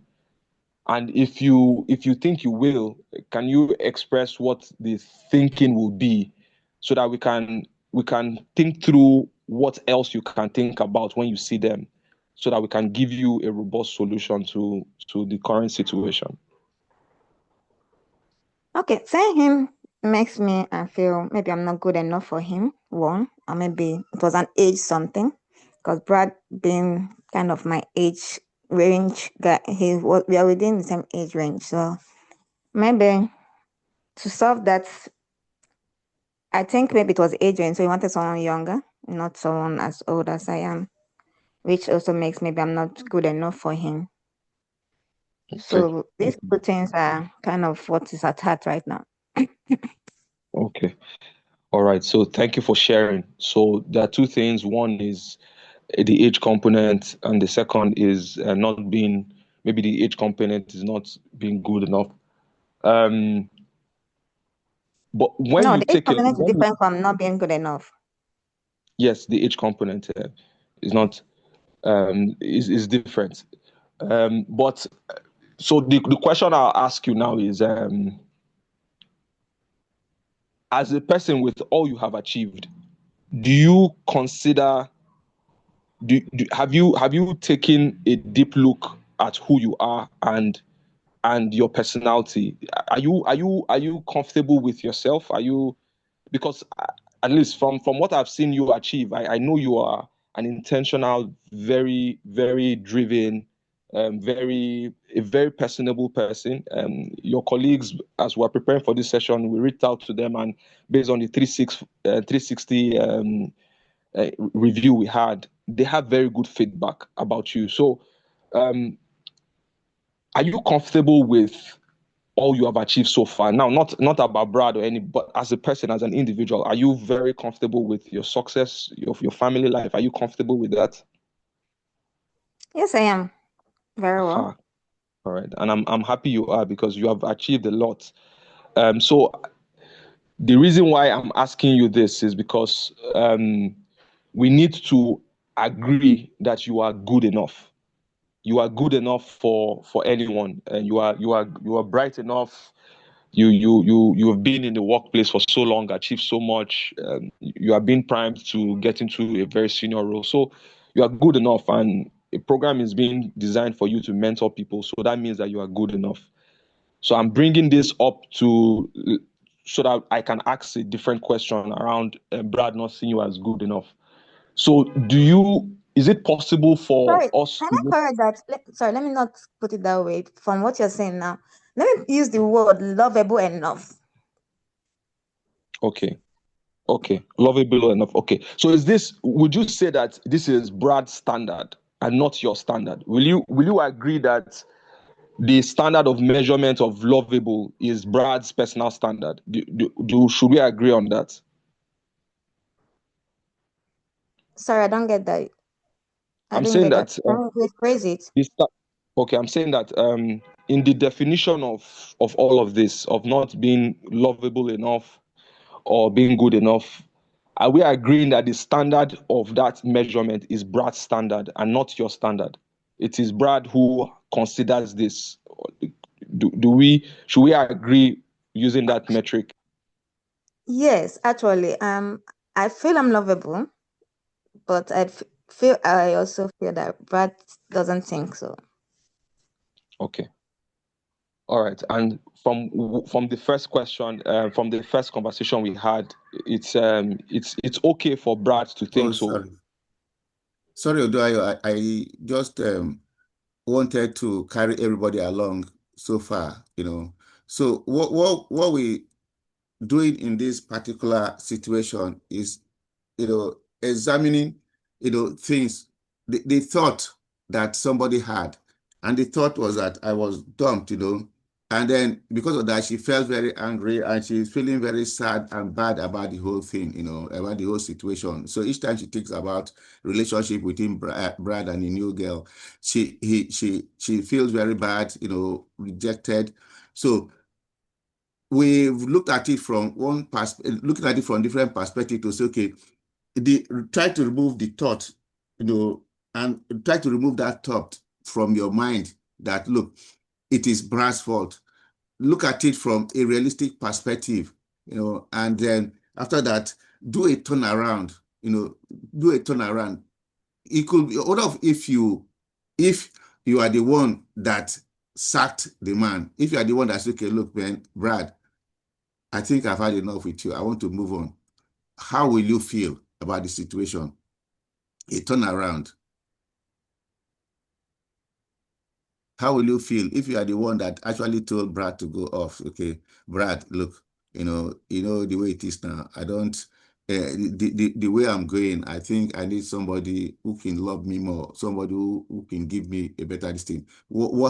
Speaker 6: And if you think you will, can you express what the thinking will be, so that we can think through what else you can think about when you see them, so that we can give you a robust solution to the current situation?
Speaker 10: Okay, seeing him makes me feel maybe I'm not good enough for him, one, or maybe it was an age something, because Brad being kind of my age range, we are within the same age range, so maybe to solve that, I think maybe it was age range, so he wanted someone younger, not someone as old as I am, which also makes maybe I'm not good enough for him. So these two things are kind of what is at heart right now.
Speaker 6: Okay. All right. So thank you for sharing. So there are two things. One is the age component, and the second is maybe the age component is not being good enough. But when
Speaker 10: No,
Speaker 6: you
Speaker 10: the age
Speaker 6: take it,
Speaker 10: component is different from not being good enough.
Speaker 6: yes, the age component is not is different. But so the question I'll ask you now is, as a person with all you have achieved, do you consider have you taken a deep look at who you are and your personality? Are you comfortable with yourself? Because at least from what I've seen you achieve, I know you are an intentional, very, very driven, a very personable person. Your colleagues, as we're preparing for this session, we reached out to them, and based on the 360 review we had, they have very good feedback about you. So are you comfortable with all you have achieved so far? Now, not about Brad or but as a person, as an individual, are you very comfortable with your success of your family life? Are you comfortable with that?
Speaker 10: Yes, I am. Very well.
Speaker 6: All right. And I'm happy you are, because you have achieved a lot. So the reason why I'm asking you this is because we need to agree that you are good enough. You are good enough for anyone, and you are bright enough. You have been in the workplace for so long, achieved so much. You are being primed to get into a very senior role. So you are good enough, and a program is being designed for you to mentor people. So that means that you are good enough. So I'm bringing this up so that I can ask a different question around Brad not seeing you as good enough. So is it possible for us
Speaker 10: Can
Speaker 6: to
Speaker 10: I correct that? Sorry, let me not put it that way. From what you're saying now, let me use the word lovable enough.
Speaker 6: Okay. Okay, lovable enough. Okay, so would you say that this is Brad's standard and not your standard? Will you agree that the standard of measurement of lovable is Brad's personal standard? Should we agree on that?
Speaker 10: Sorry, I don't get that. I
Speaker 6: I'm
Speaker 10: didn't
Speaker 6: saying
Speaker 10: get that.
Speaker 6: that
Speaker 10: Can you rephrase it?
Speaker 6: okay, I'm saying that in the definition of all of this, of not being lovable enough or being good enough, are we agreeing that the standard of that measurement is Brad's standard and not your standard? It is Brad who considers this. Should we agree using that metric?
Speaker 10: Yes, actually, I feel I'm lovable, but I also feel that Brad doesn't think so.
Speaker 6: Okay. All right. And from the first question, from the first conversation we had, it's okay for Brad to think so.
Speaker 2: Sorry, Oduayo, I just wanted to carry everybody along so far, So what we doing in this particular situation is, examining, things, the thought that somebody had, and the thought was that I was dumped, and then because of that, she felt very angry and she's feeling very sad and bad about the whole thing, about the whole situation. So each time she thinks about relationship between Brad and the new girl, she feels very bad, rejected. So we've looked at it from looking at it from different perspectives to say, okay, try to remove the thought, and try to remove that thought from your mind that, look, it is Brad's fault. Look at it from a realistic perspective, and then after that, do a turnaround, do a turnaround. It could be if you are the one that sacked the man, if you are the one that's okay, look, man, Brad, I think I've had enough with you. I want to move on. How will you feel about the situation? A turnaround. How will you feel if you are the one that actually told Brad to go off? Okay, Brad, look, you know the way it is now. I don't, the way I'm going, I think I need somebody who can love me more, somebody who can give me a better distance.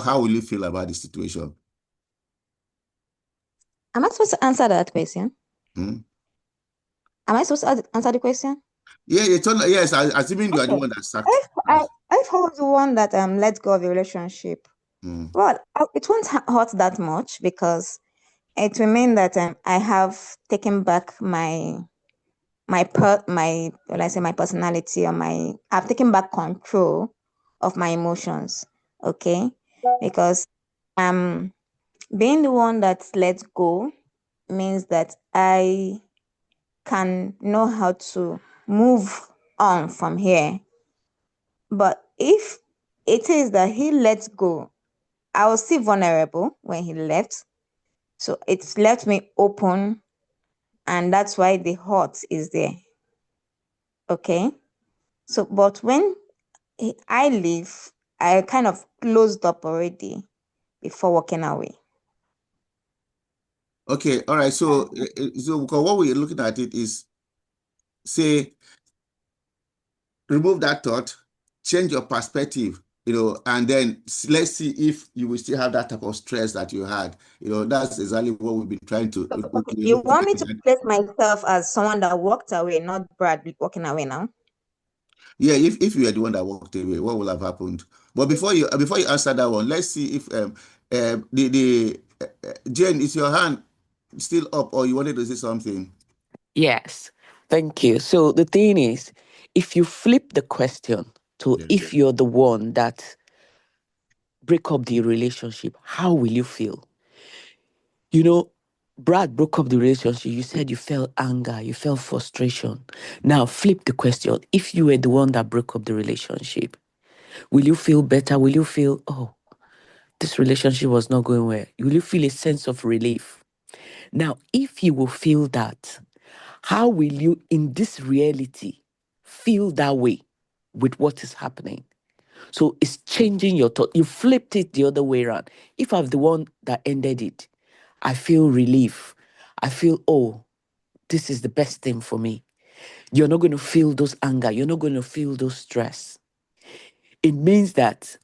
Speaker 2: How will you feel about the situation?
Speaker 10: Am I supposed to answer that question?
Speaker 2: Hmm?
Speaker 10: Am I supposed to answer the question?
Speaker 2: Yeah, yes, assuming you are the one that sacked.
Speaker 10: If I was the one that let go of the relationship, well, it won't hurt that much because it will mean that I have taken back my personality, or I've taken back control of my emotions. Okay, because being the one that lets go means that I can know how to move on from here. But if it is that he lets go, I was still vulnerable when he left. So it's left me open, and that's why the hurt is there. Okay. So, but when I leave, I kind of closed up already before walking away.
Speaker 2: Okay, all right. So because what we're looking at it is, say, remove that thought, change your perspective, and then let's see if you will still have that type of stress that you had. That's exactly what we've been trying to.
Speaker 10: Okay. You want me to place myself as someone that walked away, not Brad walking away now? Yeah,
Speaker 2: if you are the one that walked away, what will have happened? But before you answer that one, let's see if Jane, is your hand still up, or you wanted to say something?
Speaker 4: Yes, thank you. So the thing is, if you flip the question to if you're the one that break up the relationship, how will you feel? Brad broke up the relationship. You said you felt anger, you felt frustration. Now flip the question. If you were the one that broke up the relationship, will you feel better? Will you feel, oh, this relationship was not going well? Will you feel a sense of relief? Now, if you will feel that, how will you, in this reality, feel that way with what is happening? So it's changing your thought. You flipped it the other way around. If I'm the one that ended it, I feel relief. I feel, oh, this is the best thing for me. You're not going to feel those anger. You're not going to feel those stress. It means that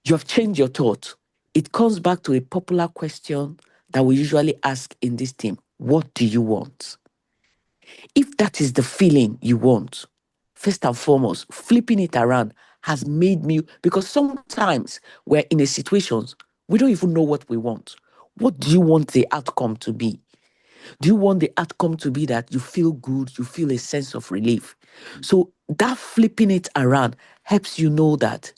Speaker 4: you have changed your thought. It comes back to a popular question that we usually ask in this team. What do you want? If that is the feeling you want, first and foremost, flipping it around has made me, because sometimes we're in a situation, we don't even know what we want. What do you want the outcome to be? Do you want the outcome to be that you feel good, you feel a sense of relief? So that flipping it around helps you know that,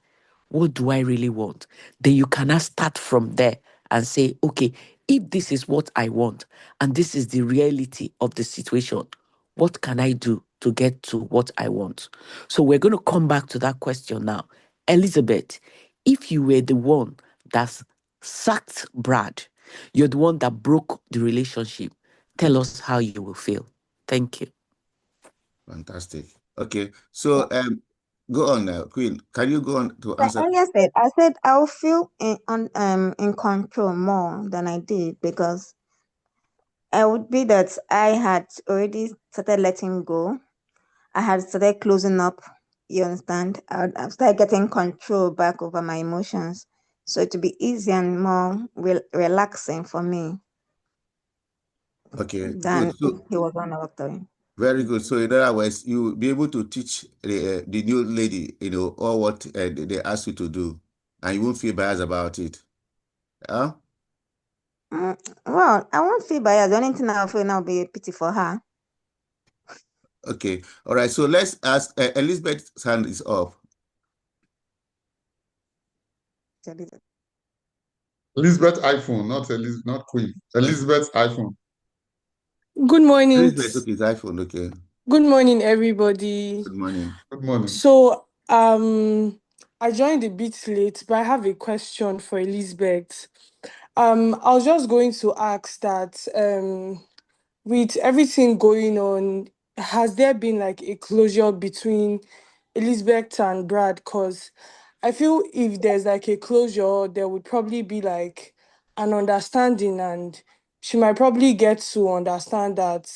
Speaker 4: what do I really want? Then you cannot start from there and say, okay, if this is what I want and this is the reality of the situation, what can I do to get to what I want? So we're going to come back to that question now. Elizabeth, if you were the one that sacked Brad, you're the one that broke the relationship, tell us how you will feel. Thank you.
Speaker 2: Fantastic. Okay, so go on, Queen. Can you go on to answer?
Speaker 10: I said I'll feel in control more than I did, because it would be that I had already started letting go. I had started closing up. You understand? I've started getting control back over my emotions, so it would be easier and more relaxing for me
Speaker 2: Okay,
Speaker 10: than
Speaker 2: good. So
Speaker 10: he was on our time.
Speaker 2: very good. So in other words, you'll be able to teach the new lady, all what they ask you to do, and you won't feel biased about it. Huh?
Speaker 10: Well, I won't feel biased. The only thing I'll feel now will be pity for her.
Speaker 2: Okay. All right. So let's ask Elizabeth's hand is up.
Speaker 1: Elizabeth iPhone, not Queen. Elizabeth's iPhone.
Speaker 11: Good morning.
Speaker 2: Elizabeth, okay, it's iPhone, okay.
Speaker 11: Good morning, everybody.
Speaker 2: Good morning.
Speaker 1: Good morning.
Speaker 11: So, I joined a bit late, but I have a question for Elizabeth. I was just going to ask that, with everything going on, has there been like a closure between Elizabeth and Brad? Because I feel if there's like a closure, there would probably be like an understanding, and she might probably get to understand that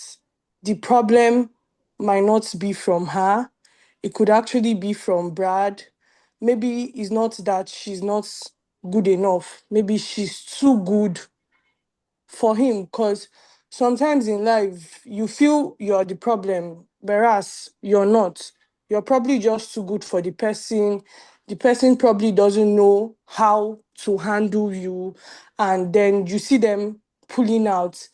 Speaker 11: the problem might not be from her. It could actually be from Brad. Maybe it's not that she's not good enough. Maybe she's too good for him, because sometimes in life you feel you're the problem, whereas you're not. You're probably just too good for the person. The person probably doesn't know how to handle you, and then you see them pulling out.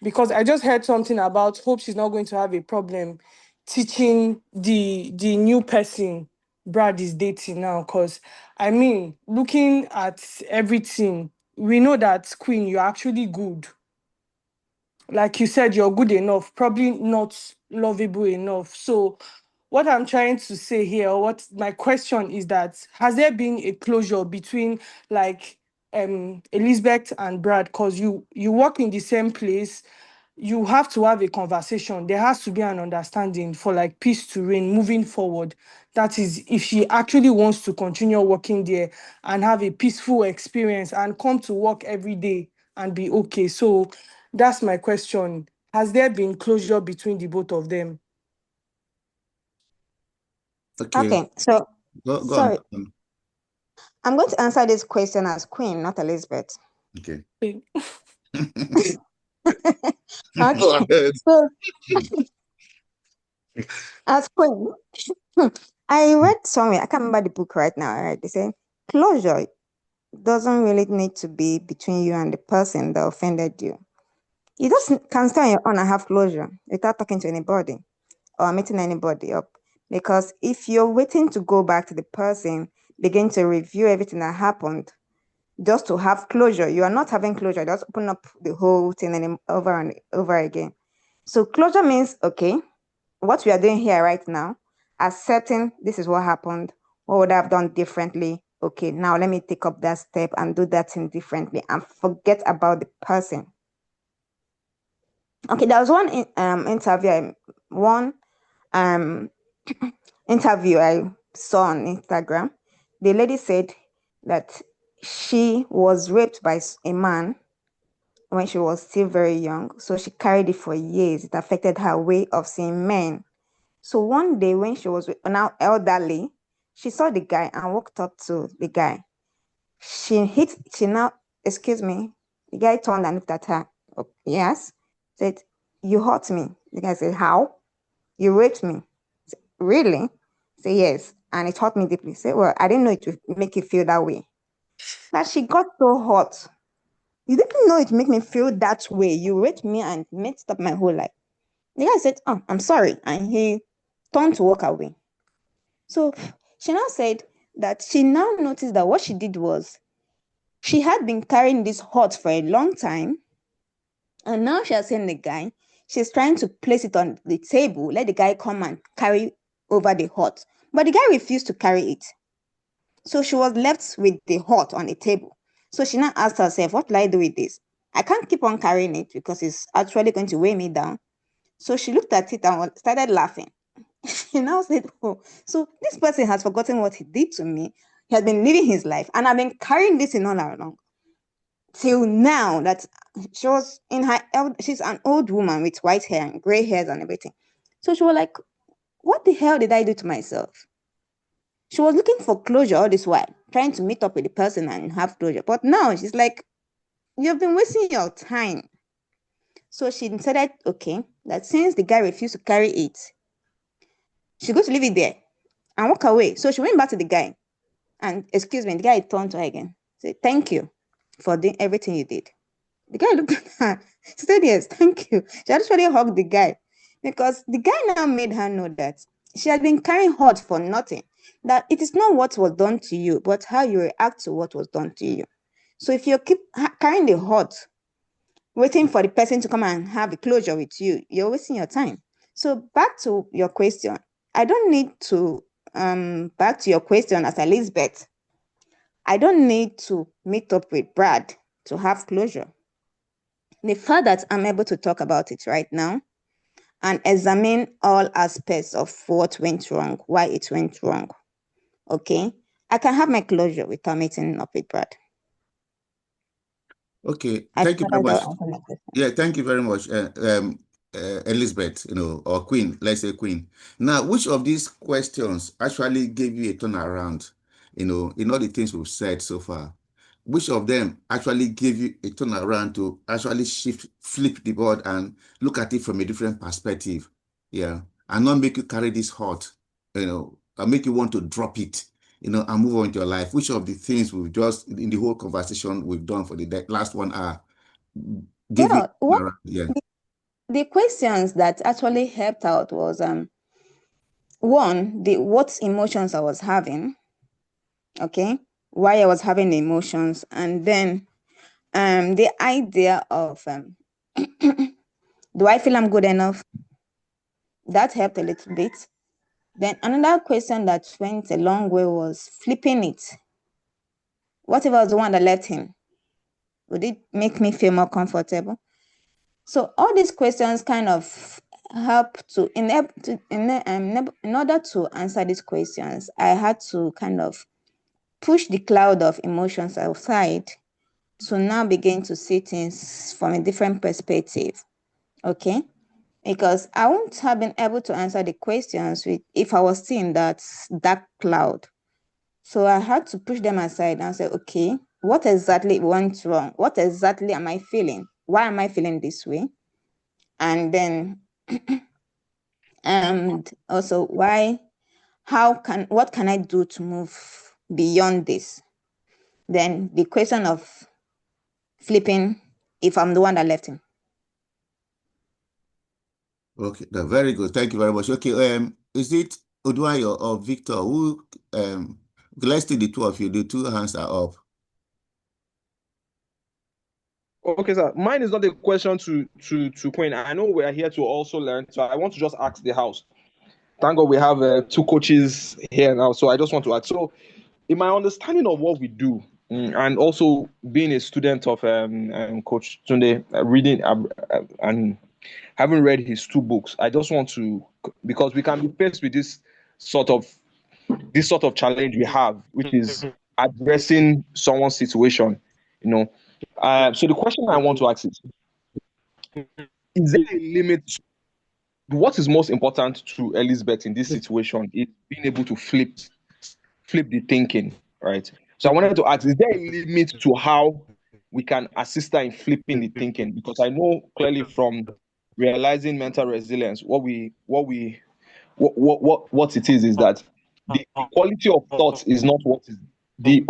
Speaker 11: Because I just heard something about hope she's not going to have a problem teaching the new person Brad is dating now. Because I mean, looking at everything, we know that Queen, you're actually good. Like you said, you're good enough, probably not lovable enough. So what I'm trying to say here, what my question is that, has there been a closure between like Elizabeth and Brad? Because you work in the same place, you have to have a conversation. There has to be an understanding for like peace to reign moving forward. That is, if she actually wants to continue working there and have a peaceful experience and come to work every day and be okay. So that's my question. Has there been closure between the both of them?
Speaker 10: Okay, so
Speaker 2: Go
Speaker 10: sorry,
Speaker 2: on.
Speaker 10: I'm going to answer this question as Queen, not Elizabeth.
Speaker 2: Okay.
Speaker 10: Okay.
Speaker 1: Go ahead.
Speaker 10: So, as Queen, I read somewhere, I can't remember the book right now, right? They say closure doesn't really need to be between you and the person that offended you. You just can stay on your own and have closure without talking to anybody or meeting anybody up. Because if you're waiting to go back to the person, begin to review everything that happened, just to have closure, you are not having closure. Just open up the whole thing over and over again. So closure means, okay, what we are doing here right now, accepting this is what happened, what would I have done differently? Okay, now let me take up that step and do that thing differently and forget about the person. Okay, there was one interview I saw on Instagram. The lady said that she was raped by a man when she was still very young. So she carried it for years. It affected her way of seeing men. So one day when she was now elderly, she saw the guy and walked up to the guy. Excuse me. The guy turned and looked at her. Oh, yes. Said, you hurt me. The guy said, how? You raped me. Said, really? Say yes. And it hurt me deeply. Say, well, I didn't know it would make you feel that way. That she got so hot. You didn't know it make me feel that way. You raped me and messed up my whole life. The guy said, oh, I'm sorry. And he turned to walk away. So she now said that she now noticed that what she did was she had been carrying this hurt for a long time. And now she has seen the guy. She's trying to place it on the table, let the guy come and carry over the hurt. But the guy refused to carry it. So she was left with the hurt on the table. So she now asked herself, what will I do with this? I can't keep on carrying it because it's actually going to weigh me down. So she looked at it and started laughing. She now said, oh, so this person has forgotten what he did to me. He has been living his life, and I've been carrying this in all along. Till now that she was in her, she's an old woman with white hair and gray hairs and everything. So she was like, what the hell did I do to myself? She was looking for closure all this while, trying to meet up with the person and have closure. But now she's like, you've been wasting your time. So she decided, okay, that since the guy refused to carry it, she's going to leave it there and walk away. So she went back to the guy and, excuse me, the guy turned to her again, said, thank you for doing everything you did. The guy looked at her. She said, yes, thank you. She actually hugged the guy because the guy now made her know that she had been carrying hurt for nothing, that it is not what was done to you, but how you react to what was done to you. So if you keep carrying the hurt, waiting for the person to come and have the closure with you, you're wasting your time. So back to your question. I don't need to, back to your question as Elizabeth, I don't need to meet up with Brad to have closure. The fact that I'm able to talk about it right now and examine all aspects of what went wrong, why it went wrong, okay, I can have my closure without meeting up with Brad.
Speaker 2: Okay, thank you very much. Yeah, thank you very much, Elizabeth, or Queen, let's say Queen. Now, which of these questions actually gave you a turnaround, in all the things we've said so far? Which of them actually gave you a turnaround to actually flip the board and look at it from a different perspective? Yeah, and not make you carry this hurt, and make you want to drop it, and move on with your life. Which of the things we've just, in the whole conversation we've done for the last 1 hour, give you
Speaker 10: the questions that actually helped out was one, what emotions I was having, okay, why I was having the emotions, and then the idea of do I feel I'm good enough? That helped a little bit. Then another question that went a long way was flipping it. What if I was the one that left him? Would it make me feel more comfortable? So all these questions kind of help to, in order to answer these questions, I had to kind of push the cloud of emotions aside to now begin to see things from a different perspective, okay? Because I wouldn't have been able to answer the questions if I was still in that dark cloud. So I had to push them aside and say, okay, what exactly went wrong? What exactly am I feeling? Why am I feeling this way? And then, and also what can I do to move beyond this? Then the question of flipping, if I'm the one that left him.
Speaker 2: Okay, very good. Thank you very much. Okay, is it Oduayo or Victor who, let's take the two of you, the two hands are up.
Speaker 6: Okay, sir. Mine is not a question to Queen. I know we are here to also learn, so I want to just ask the house. Thank God we have 2 coaches here now, so I just want to ask. So, in my understanding of what we do, and also being a student of Coach Tunde, reading and having read his 2 books, I just want to, because we can be faced with this sort of challenge we have, which is addressing someone's situation, So the question I want to ask is there a limit? What is most important to Elizabeth in this situation is being able to flip the thinking, right? So I wanted to ask, is there a limit to how we can assist her in flipping the thinking? Because I know clearly from realizing mental resilience, what it is that the quality of thought is not what is the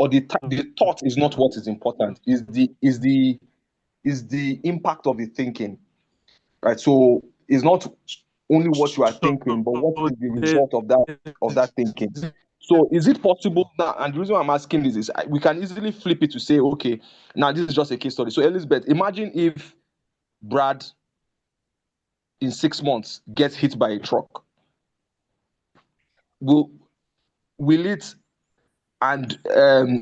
Speaker 6: thought is not what is important, is the impact of the thinking, right? So it's not only what you are thinking, but what is the result of that thinking. So is it possible now? And the reason why I'm asking this is we can easily flip it to say, okay, now this is just a case study. So Elizabeth, imagine if Brad in 6 months gets hit by a truck. Will it, and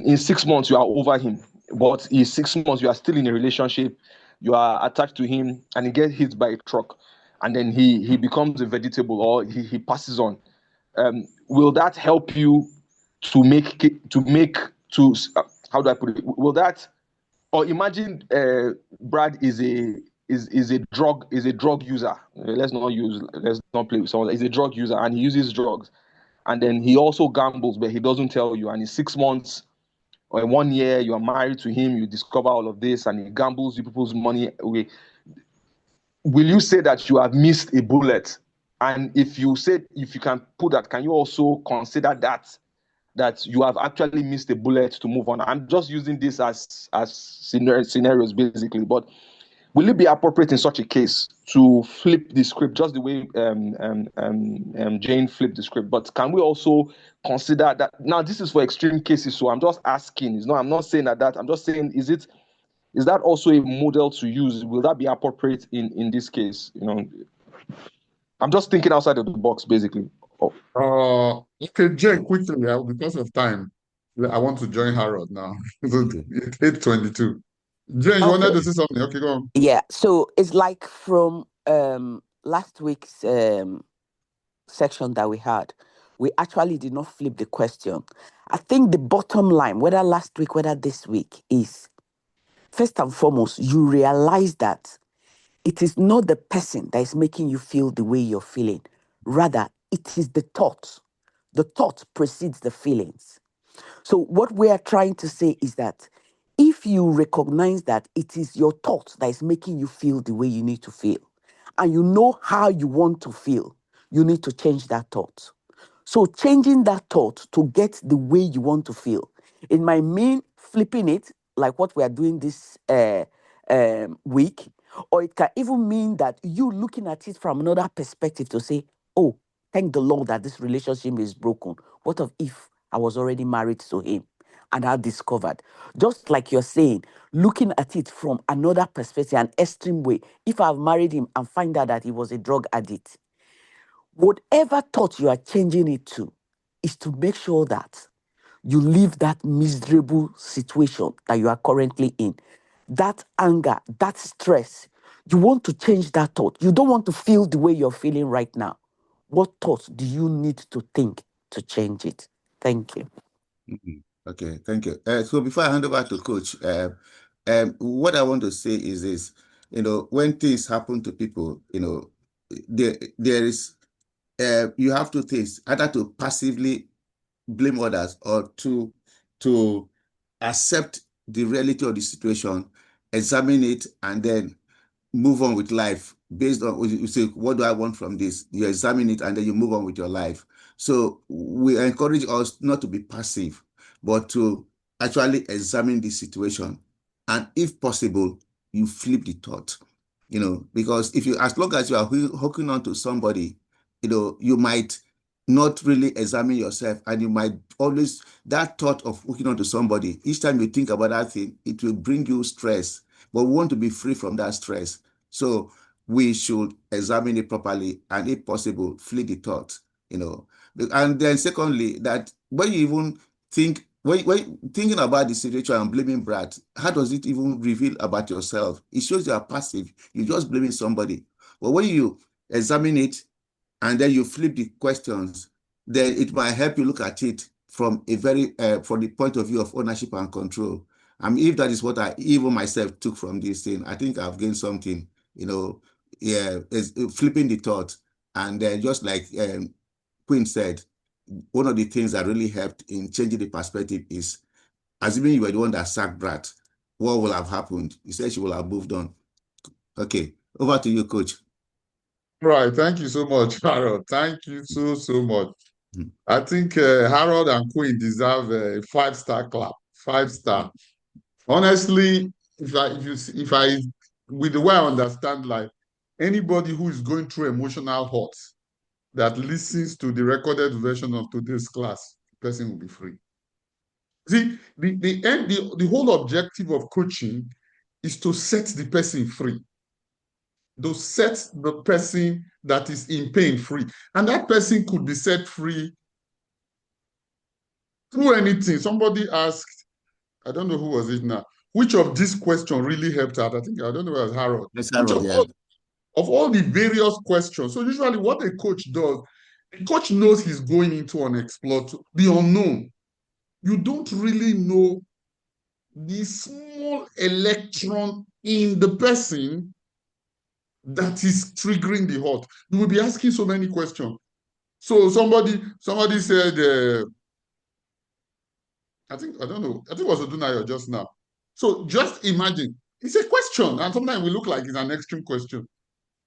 Speaker 6: in 6 months you are over him, but in 6 months you are still in a relationship, you are attached to him, and he gets hit by a truck, and then he becomes a vegetable, or he passes on. Will that help you to how do I put it? Will that, or imagine Brad is a drug user. Let's not play with someone. He's a drug user and he uses drugs, and then he also gambles, but he doesn't tell you. And in 6 months or in 1 year, you are married to him, you discover all of this, and he gambles people's money away. Will you say that you have missed a bullet? And if you can put that, can you also consider that you have actually missed a bullet to move on? I'm just using this as scenarios basically, but will it be appropriate in such a case to flip the script just the way Jane flipped the script? But can we also consider that? Now, this is for extreme cases, so I'm just asking. I'm not saying that. I'm just saying, is that also a model to use? Will that be appropriate in this case? I'm just thinking outside of the box, basically.
Speaker 1: Okay, Jane, quickly, because of time, I want to join Harold now. It's 8:22. Jane, you wanted to say something? Okay, go on.
Speaker 4: Yeah, so it's like from last week's section that we had, we actually did not flip the question. I think the bottom line, whether last week, whether this week, is first and foremost, you realize that it is not the person that is making you feel the way you're feeling. Rather, it is the thought. The thought precedes the feelings. So what we are trying to say is that if you recognize that it is your thought that is making you feel the way you need to feel, and you know how you want to feel, you need to change that thought. So changing that thought to get the way you want to feel, it might mean flipping it, like what we are doing this week, or it can even mean that you looking at it from another perspective to say, oh, thank the Lord that this relationship is broken. What if I was already married to him and I discovered? Just like you're saying, looking at it from another perspective, an extreme way. If I've married him and find out that he was a drug addict, whatever thought you are changing it to is to make sure that you leave that miserable situation that you are currently in, that anger, that stress. You want to change that thought. You don't want to feel the way you're feeling right now. What thoughts do you need to think to change it? Thank you.
Speaker 2: Okay, thank you. So before I hand over to Coach, what I want to say is this: when things happen to people, there is you have two things: either to passively blame others or to accept the reality of the situation, examine it, and then move on with life based on, you say, what do I want from this? You examine it and then you move on with your life. So we encourage us not to be passive, but to actually examine the situation. And if possible, you flip the thought, because as long as you are hooking on to somebody, you might not really examine yourself, and you might always, that thought of hooking on to somebody, each time you think about that thing, it will bring you stress. But we want to be free from that stress. So we should examine it properly, and if possible, flip the thought, And then secondly, that when you even think, when thinking about the situation and blaming Brad, how does it even reveal about yourself? It shows you are passive. You're just blaming somebody. But when you examine it and then you flip the questions, then it might help you look at it from from the point of view of ownership and control. If that is what I even myself took from this thing, I think I've gained something, yeah, is flipping the thought. And just like Queen said, one of the things that really helped in changing the perspective is, assuming you were the one that sacked Brad, what will have happened? He said she will have moved on. Okay, over to you, Coach.
Speaker 1: Right, thank you so much, Harold. Thank you so much. I think Harold and Queen deserve a 5-star clap. 5-star. Honestly, with the way I understand life, anybody who is going through emotional hurt that listens to the recorded version of today's class, the person will be free. See, the whole objective of coaching is to set the person free. To set the person that is in pain free. And that person could be set free through anything. Somebody asked, I don't know who was it now, which of these questions really helped out? I don't know, it was Harold.
Speaker 2: Yes, Harold, yeah.
Speaker 1: Of all the various questions. So usually what a coach does, the coach knows he's going into unexplored, the unknown. You don't really know the small electron in the person that is triggering the hurt. You will be asking so many questions. So somebody said, I don't know, I think it was Odunayo just now. So just imagine, it's a question, and sometimes we look like it's an extreme question.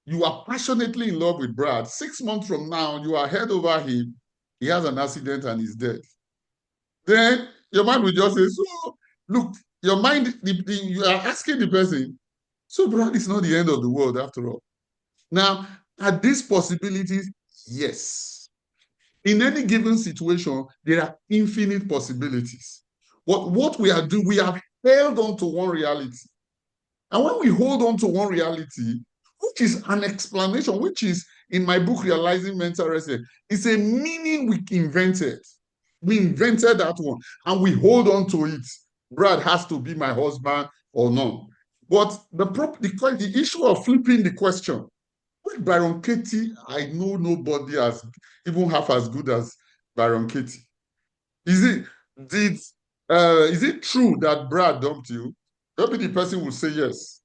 Speaker 1: You are passionately in love with Brad. 6 months from now, you are head over him, he has an accident and he's dead. Then your mind will just say, so look, your mind, you are asking the person, so Brad is not the end of the world after all. Now, are these possibilities? Yes. In any given situation, there are infinite possibilities. What we are doing, we have held on to one reality. And when we hold on to one reality, which is an explanation, which is in my book, Realizing Mental Reset, it's a meaning we invented. We invented that one, and we hold on to it. Brad has to be my husband or not. But the issue of flipping the question, with Byron Katie, I know nobody as even half as good as Byron Katie. Is it true that Brad dumped you? Maybe the person will say yes.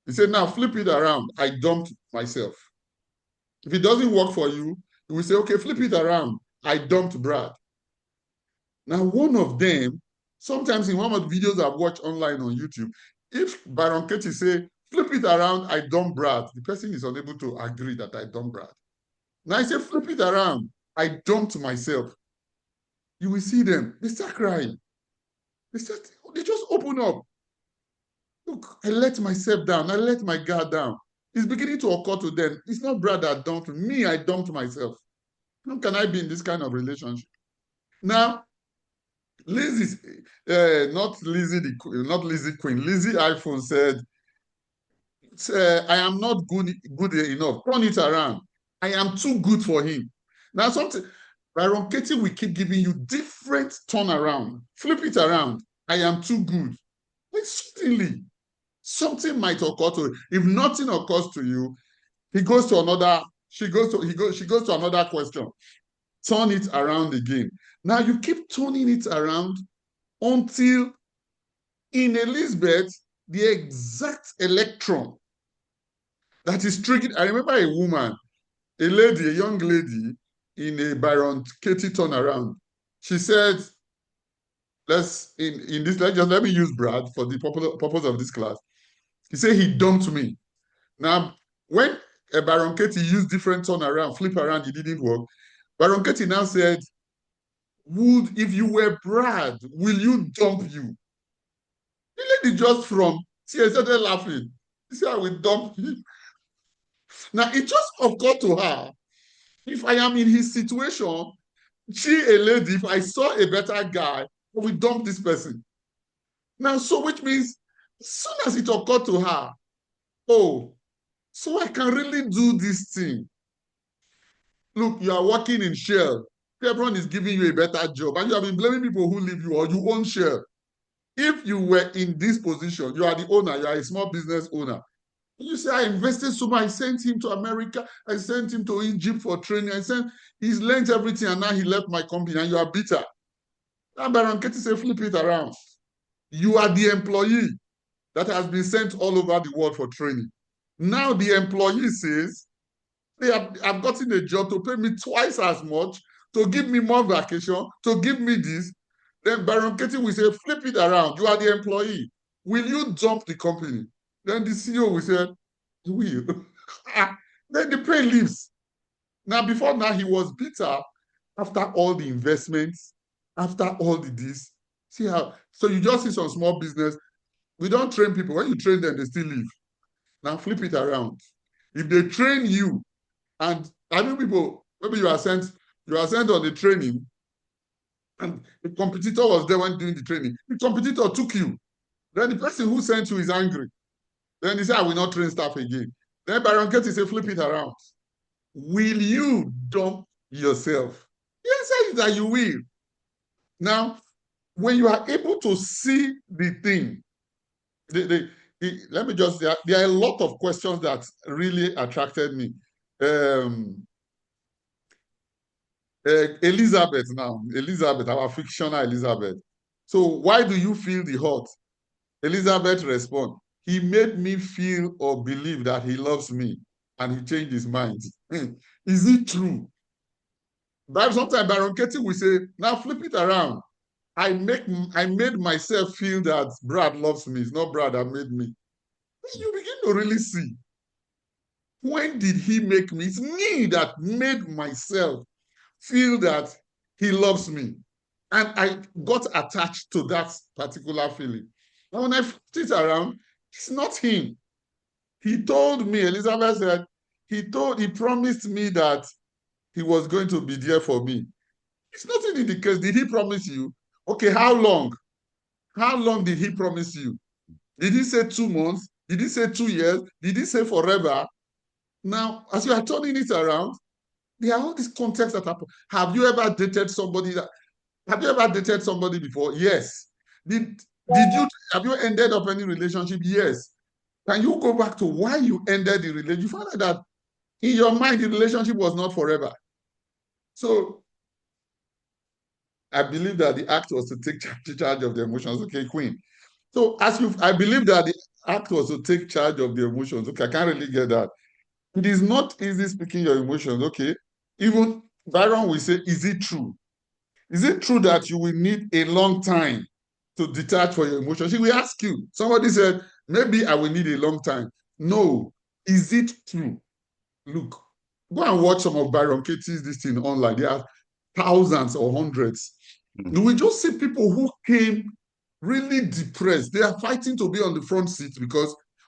Speaker 1: He said, now flip it around. I dumped myself. If it doesn't work for you, you will say, okay, flip it around. I dumped Brad. Now, one of them, sometimes in one of the videos I've watched online on YouTube, if Byron Katie say, flip it around, I dumped Brad, the person is unable to agree that I dumped Brad. Now I say, flip it around, I dumped myself. You will see them, they start crying. They just open up. Look, I let myself down. I let my guard down. It's beginning to occur to them. It's not Brad that dumped me. I dumped myself. How can I be in this kind of relationship? Now, Lizzie, not Lizzie Queen. Lizzie iPhone said, I am not good enough. Turn it around. I am too good for him. Now, Byron Katie will keep giving you different turnaround. Flip it around. I am too good. Like suddenly, something might occur to you. If nothing occurs to you, she goes to another question. Turn it around again. Now you keep turning it around until in Elizabeth, the exact electron that is triggered. I remember a woman, a young lady in a Byron Katie turnaround. She said, let me use Brad for the purpose of this class. He said he dumped me. Now, when Byron Katie used different turnaround, flip around, it didn't work. Byron Katie now said, if you were Brad, will you dump you? The lady just she started laughing. She said, I will dump him. Now, it just occurred to her, if I am in his situation, a lady, if I saw a better guy, I will dump this person. Now, which means, as soon as it occurred to her, oh, so I can really do this thing. Look, you are working in Shell. Chevron is giving you a better job, and you have been blaming people who leave you, or you own Shell. If you were in this position, you are the owner, you are a small business owner. You say, I invested so much, I sent him to America, I sent him to Egypt for training, he's learned everything, and now he left my company, and you are bitter. Now Byron Katie say, flip it around. You are the employee that has been sent all over the world for training. Now the employee says, I've gotten a job to pay me twice as much, to give me more vacation, to give me this. Then Baron Katie will say, flip it around. You are the employee. Will you dump the company? Then the CEO will say, he will. Then the pay leaves. Now, before now, he was bitter after all the investments, after all the this. See how, so you just see some small business. We don't train people. When you train them, they still leave. Now flip it around. If they train you, and I know people, maybe you are sent on the training, and the competitor was there when doing the training. The competitor took you. Then the person who sent you is angry. Then he said, I will not train staff again. Then Baron Katie say, flip it around. Will you dump yourself? The answer is that you will. Now, when you are able to see the thing, let me just say, there are a lot of questions that really attracted me. Elizabeth, our fictional Elizabeth. So why do you feel the hurt? Elizabeth respond, he made me feel or believe that he loves me, and he changed his mind. Is it true? But sometimes Baron Katie will say, now flip it around. I made myself feel that Brad loves me. It's not Brad that made me. You begin to really see. When did he make me? It's me that made myself feel that he loves me. And I got attached to that particular feeling. And when I flipped it around, it's not him. He told me, Elizabeth said, he promised me that he was going to be there for me. It's nothing in the case. Did he promise you? Okay, how long? How long did he promise you? Did he say 2 months? Did he say 2 years? Did he say forever? Now, as you are turning it around, there are all these contexts that happen. Have you ever dated somebody before? Yes. Have you ended up any relationship? Yes. Can you go back to why you ended the relationship? You found out that in your mind, the relationship was not forever. So I believe that the act was to take charge of the emotions. Okay, Queen. So I believe that the act was to take charge of the emotions. Okay, I can't really get that. It is not easy speaking your emotions. Okay. Even Byron will say, is it true? Is it true that you will need a long time to detach from your emotions? She will ask you. Somebody said, maybe I will need a long time. No. Is it true? Look, go and watch some of Byron Katie's this thing online. There are thousands or hundreds. You will just see people who came really depressed. They are fighting to be on the front seat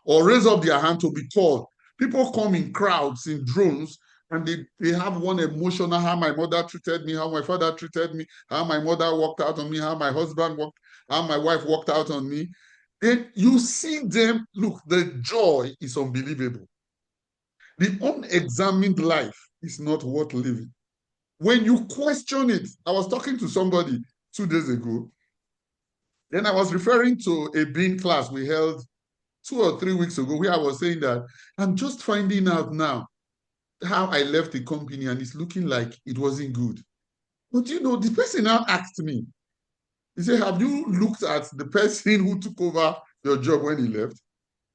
Speaker 1: or raise up their hand to be called. People come in crowds, in drones, and they have one emotional, how my mother treated me, how my father treated me, how my mother walked out on me, how my husband how my wife walked out on me. Then you see them, look, the joy is unbelievable. The unexamined life is not worth living. When you question it, I was talking to somebody 2 days ago, then I was referring to a being class we held 2 or 3 weeks ago, where I was saying that I'm just finding out now how I left the company and it's looking like it wasn't good. But the person now asked me, he said, have you looked at the person who took over your job when he left?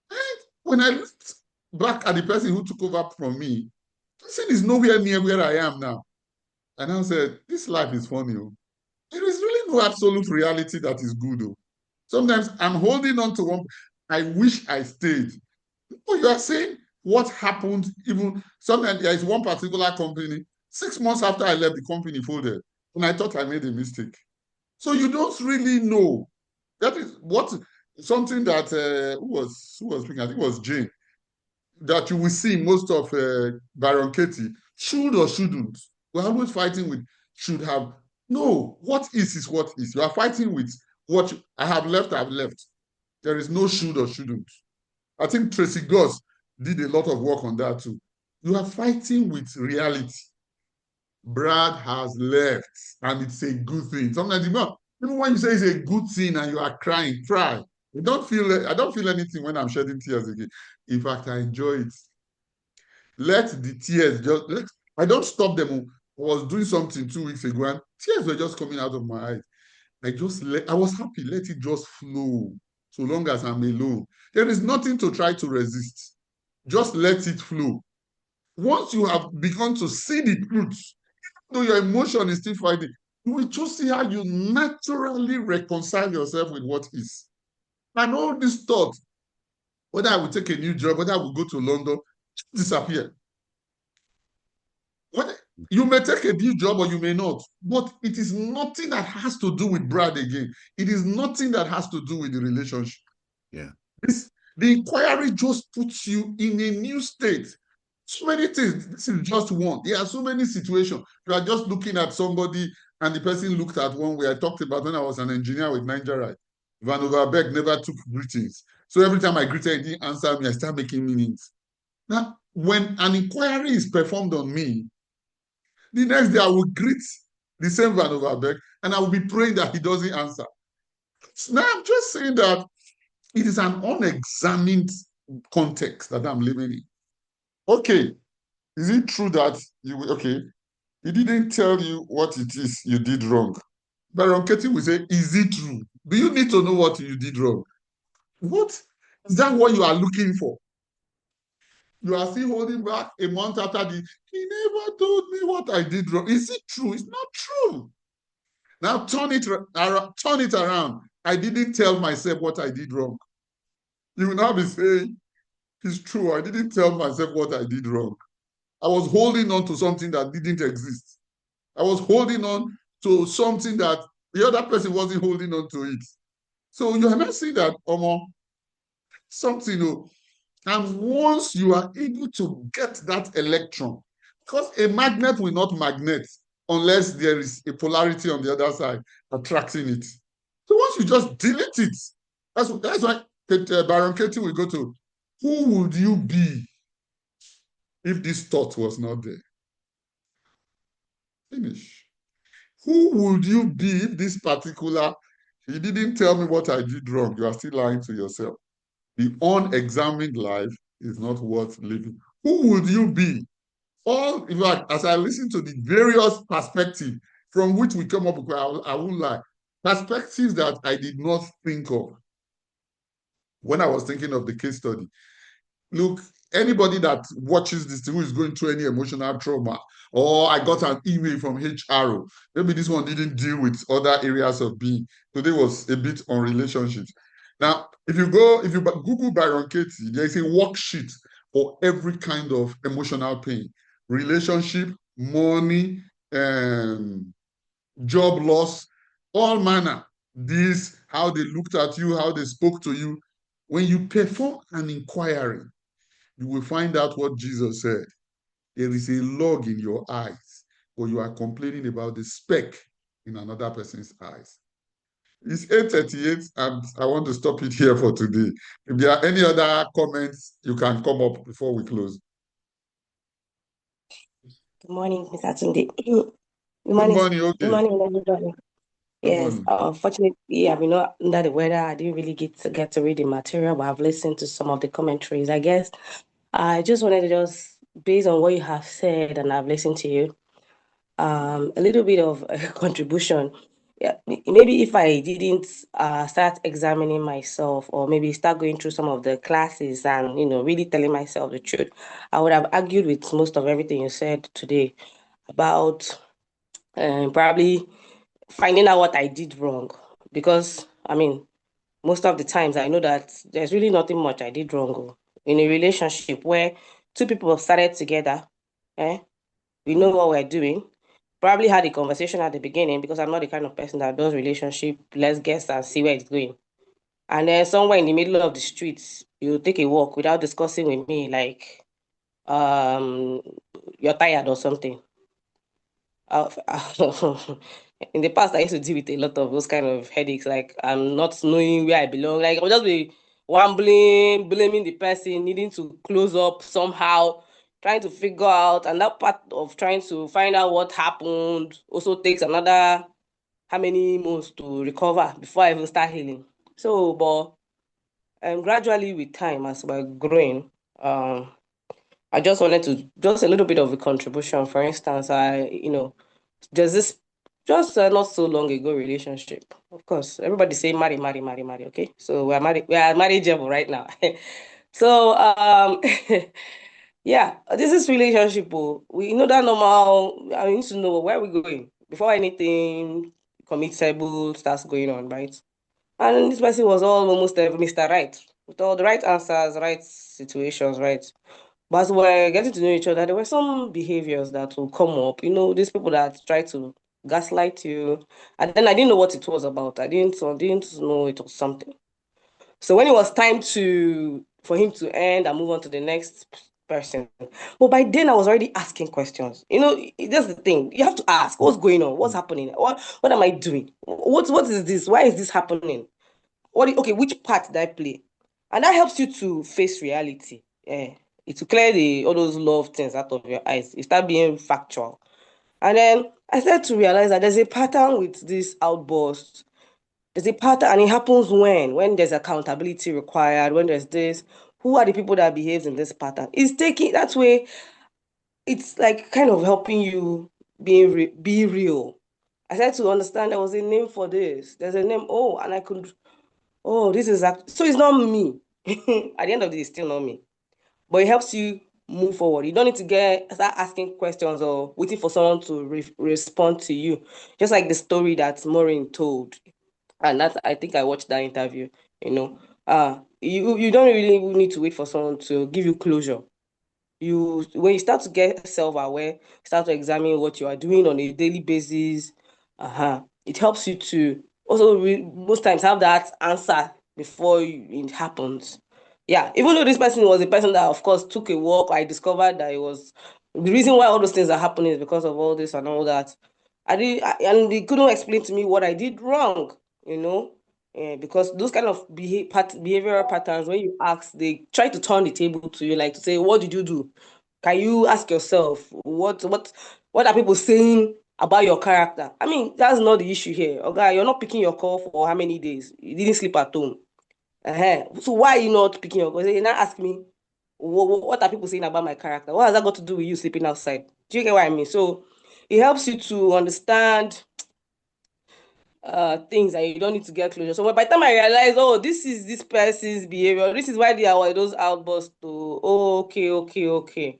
Speaker 1: And when I looked back at the person who took over from me, the person is nowhere near where I am now. And I said, this life is funny. There is really no absolute reality that is good. Sometimes I'm holding on to one. I wish I stayed. But you are saying what happened, even sometimes there is one particular company, 6 months after I left, the company folded. And I thought I made a mistake. So you don't really know. That is something that, who was speaking? I think it was Jane, that you will see most of Baron Katie, should or shouldn't. We're always fighting with should have. No, what is what is. You are fighting with what I have left, I've left. There is no should or shouldn't. I think Tracy Goss did a lot of work on that too. You are fighting with reality. Brad has left, and it's a good thing. Sometimes even when you say it's a good thing and you are crying, cry. I don't feel anything when I'm shedding tears again. In fact, I enjoy it. Let the tears I don't stop them. I was doing something 2 weeks ago, and tears were just coming out of my eyes. I was happy, let it just flow so long as I'm alone. There is nothing to try to resist. Just let it flow. Once you have begun to see the truth, though your emotion is still fighting, you will just see how you naturally reconcile yourself with what is. And all this thought, whether I will take a new job, whether I will go to London, disappear. You may take a new job or you may not, but it is nothing that has to do with Brad again. It is nothing that has to do with the relationship.
Speaker 2: Yeah.
Speaker 1: The inquiry just puts you in a new state. So many things. This is just one. There are so many situations. You are just looking at somebody and the person looked at one way. I talked about when I was an engineer with Nigeria. Van Overbeck never took greetings. So every time I greeted, he didn't answer me. I start making meanings. Now, when an inquiry is performed on me, the next day I will greet the same Van Overbeck and I will be praying that he doesn't answer. So now I'm just saying that it is an unexamined context that I'm living in. Okay, is it true that he didn't tell you what it is you did wrong? Baron Katie will say, is it true? Do you need to know what you did wrong? What? Is that what you are looking for? You are still holding back a month after he never told me what I did wrong. Is it true? It's not true. Now turn it around. I didn't tell myself what I did wrong. You will now be saying, it's true, I didn't tell myself what I did wrong. I was holding on to something that didn't exist. I was holding on to something that the other person wasn't holding on to it. So you are not seeing that, something, and once you are able to get that electron, because a magnet will not magnet unless there is a polarity on the other side attracting it. So once you just delete it, that's why Baron Katie will go to, who would you be if this thought was not there? Finish. Who would you be if this particular, he didn't tell me what I did wrong, you are still lying to yourself. The unexamined life is not worth living. Who would you be? In fact, as I listen to the various perspectives from which we come up with, I won't lie, perspectives that I did not think of when I was thinking of the case study. Look, anybody that watches this who is going through any emotional trauma, or I got an email from HR, maybe this one didn't deal with other areas of being. Today was a bit on relationships. Now, if you Google Baron Katie, there is a worksheet for every kind of emotional pain, relationship, money, job loss, all manner. This, how they looked at you, how they spoke to you. When you perform an inquiry, you will find out what Jesus said. There is a log in your eyes, but you are complaining about the speck in another person's eyes. It's 8:38, and I want to stop it here for today. If there are any other comments, you can come up before we close.
Speaker 12: Good morning, Mr. Atunde. Good
Speaker 1: morning, okay.
Speaker 12: Good morning, everybody. Yes, unfortunately, I've been under the weather. I didn't really get to read the material, but I've listened to some of the commentaries. I guess I just wanted to based on what you have said, and I've listened to you, a little bit of a contribution. Yeah, maybe if I didn't start examining myself, or maybe start going through some of the classes and really telling myself the truth, I would have argued with most of everything you said today about probably finding out what I did wrong. Because most of the times I know that there's really nothing much I did wrong in a relationship where two people have started together. We know what we're doing. Probably had a conversation at the beginning, because I'm not the kind of person that does relationship, let's guess and see where it's going. And then somewhere in the middle of the streets, you take a walk without discussing with me, like, you're tired or something. In the past, I used to deal with a lot of those kind of headaches, like I'm not knowing where I belong. Like I'll just be wambling, blaming the person, needing to close up somehow, trying to figure out, and that part of trying to find out what happened also takes another how many months to recover before I even start healing. So, but gradually with time, as we're growing, I just wanted to just a little bit of a contribution. For instance, there's this just not so long ago relationship. Of course, everybody say marry, okay? So we are marriageable right now. So yeah, this is relationship. We know that normal. I need to know where we're going before anything committable starts going on, right? And this person was almost Mr. Right, with all the right answers, right situations, right? But as we're getting to know each other, there were some behaviors that will come up. These people that try to gaslight you. And then I didn't know what it was about. I didn't know it was something. So when it was time for him to end and move on to the next person, but by then I was already asking questions. That's the thing. You have to ask, what's going on? What's happening? What am I doing? What is this? Why is this happening? Which part did I play? And that helps you to face reality. It will clear all those love things out of your eyes. You start being factual. And then I started to realize that there's a pattern with this outburst. There's a pattern, and it happens when there's accountability required, when there's this. Who are the people that behaves in this pattern? It's taking that way. It's like kind of helping you be real. I started to understand there was a name for this. There's a name. And I could. This is so it's not me. At the end of the day, it's still not me. But it helps you move forward. You don't need to start asking questions or waiting for someone to respond to you. Just like the story that Maureen told. And I think I watched that interview, you don't really need to wait for someone to give you closure. When you start to get self-aware, start to examine what you are doing on a daily basis, it helps you to also most times have that answer before it happens. Yeah, even though this person was a person that, of course, took a walk, I discovered that the reason why all those things are happening is because of all this and all that. And they couldn't explain to me what I did wrong, because those kind of behavioral patterns, when you ask, they try to turn the table to you, like to say, what did you do? Can you ask yourself, what are people saying about your character? I mean, that's not the issue here. Okay, you're not picking your call for how many days? You didn't sleep at home. So why are you not picking your call? You're not asking me, what are people saying about my character? What has that got to do with you sleeping outside? Do you get what I mean? So it helps you to understand things that you don't need to get closure. So by the time I realized, this is this person's behavior, this is why they are those outbursts. Okay.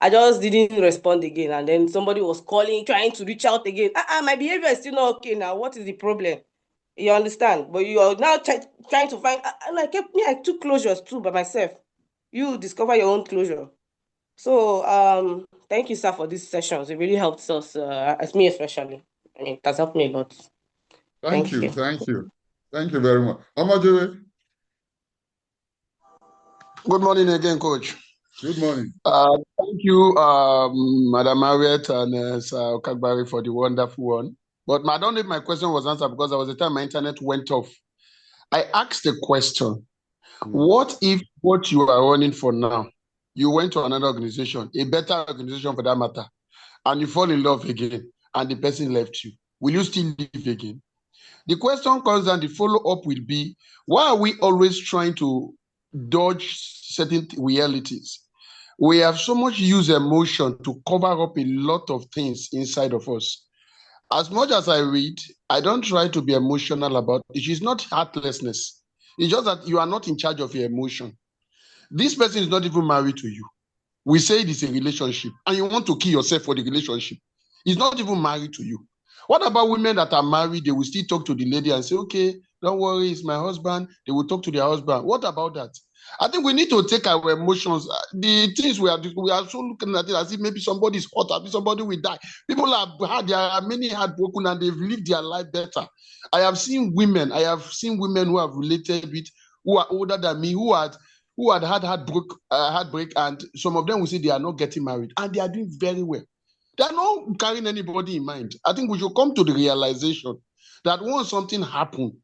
Speaker 12: I just didn't respond again, and then somebody was calling, trying to reach out again. My behavior is still not okay now. What is the problem? You understand? But you are now trying to find. And I took closures too by myself. You discover your own closure. So thank you, sir, for these sessions. It really helps us, as me especially. I mean, it has helped me a lot.
Speaker 1: Thank you. Thank you very much. Amajowe.
Speaker 5: Good morning again, Coach.
Speaker 1: Good morning.
Speaker 5: Thank you, Madam Harriet and Sir Okagbari, for the wonderful one. But I don't know if my question was answered because there was a time my internet went off. I asked a question. What if what you are running for now, you went to another organization, a better organization for that matter, and you fall in love again, and the person left you? Will you still live again? The question comes and the follow-up will be, why are we always trying to dodge certain realities? We have so much used emotion to cover up a lot of things inside of us. As much as I read, I don't try to be emotional about it. It's not heartlessness. It's just that you are not in charge of your emotion. This person is not even married to you. We say it is a relationship, and you want to kill yourself for the relationship. He's not even married to you. What about women that are married? They will still talk to the lady and say, okay, don't worry, it's my husband. They will talk to their husband. What about that? I think we need to take our emotions. The things we are so looking at it as if maybe somebody is hurt, maybe somebody will die. People there are many heartbroken and they've lived their life better. I have seen women who have related with, who are older than me, who had heartbreak, and some of them will say they are not getting married and they are doing very well. They are not carrying anybody in mind. I think we should come to the realization that once something happens,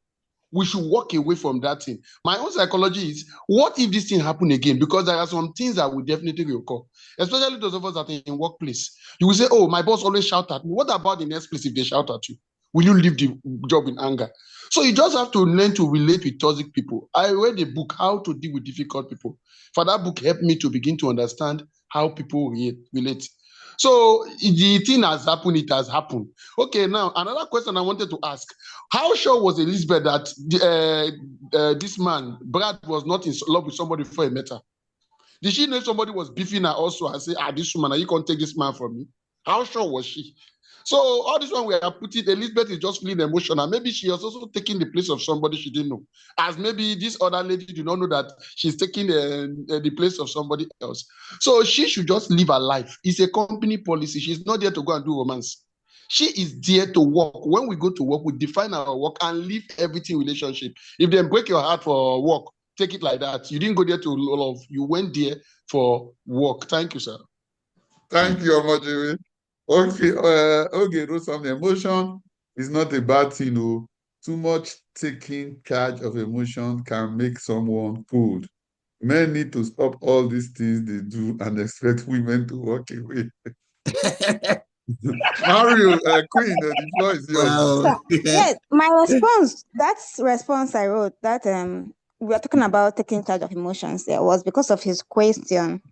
Speaker 5: we should walk away from that thing. My own psychology is, what if this thing happen again? Because there are some things that will definitely occur, especially those of us that are in workplace. You will say, oh, my boss always shout at me. What about the next place if they shout at you? Will you leave the job in anger? So you just have to learn to relate with toxic people. I read a book, How to Deal with Difficult People. For that book helped me to begin to understand how people relate. So the thing has happened, it has happened. Okay, now another question I wanted to ask. How sure was Elizabeth that this man, Brad, was not in love with somebody before he met her? Did she know somebody was beefing her also and say, this woman, are you going to take this man from me? How sure was she? So all this one we are putting, Elizabeth is just feeling emotional. Maybe she was also taking the place of somebody she didn't know. As maybe this other lady did not know that she's taking the place of somebody else. So she should just live her life. It's a company policy. She's not there to go and do romance. She is there to work. When we go to work, we define our work and leave everything relationship. If they break your heart for work, take it like that. You didn't go there to love. You went there for work. Thank you, sir.
Speaker 1: Thank you, Omojiri. Okay, okay, Rosam, emotion is not a bad thing. No. Too much taking charge of emotion can make someone cold. Men need to stop all these things they do and expect women to walk away. Mario, Queen, the floor is yours.
Speaker 2: Wow.
Speaker 10: Yes, my response, that's response I wrote, that we are talking about taking charge of emotions there, was because of his question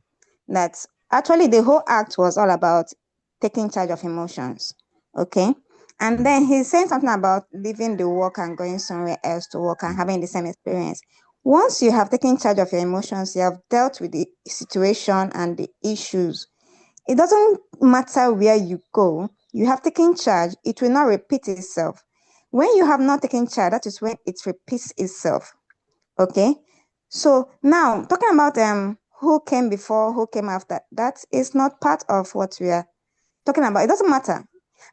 Speaker 10: that actually the whole act was all about taking charge of emotions. Okay. And then he's saying something about leaving the work and going somewhere else to work and having the same experience. Once you have taken charge of your emotions, you have dealt with the situation and the issues. It doesn't matter where you go, you have taken charge, it will not repeat itself. When you have not taken charge, that is when it repeats itself. Okay. So now talking about who came before, who came after, that is not part of what we are talking about. It doesn't matter.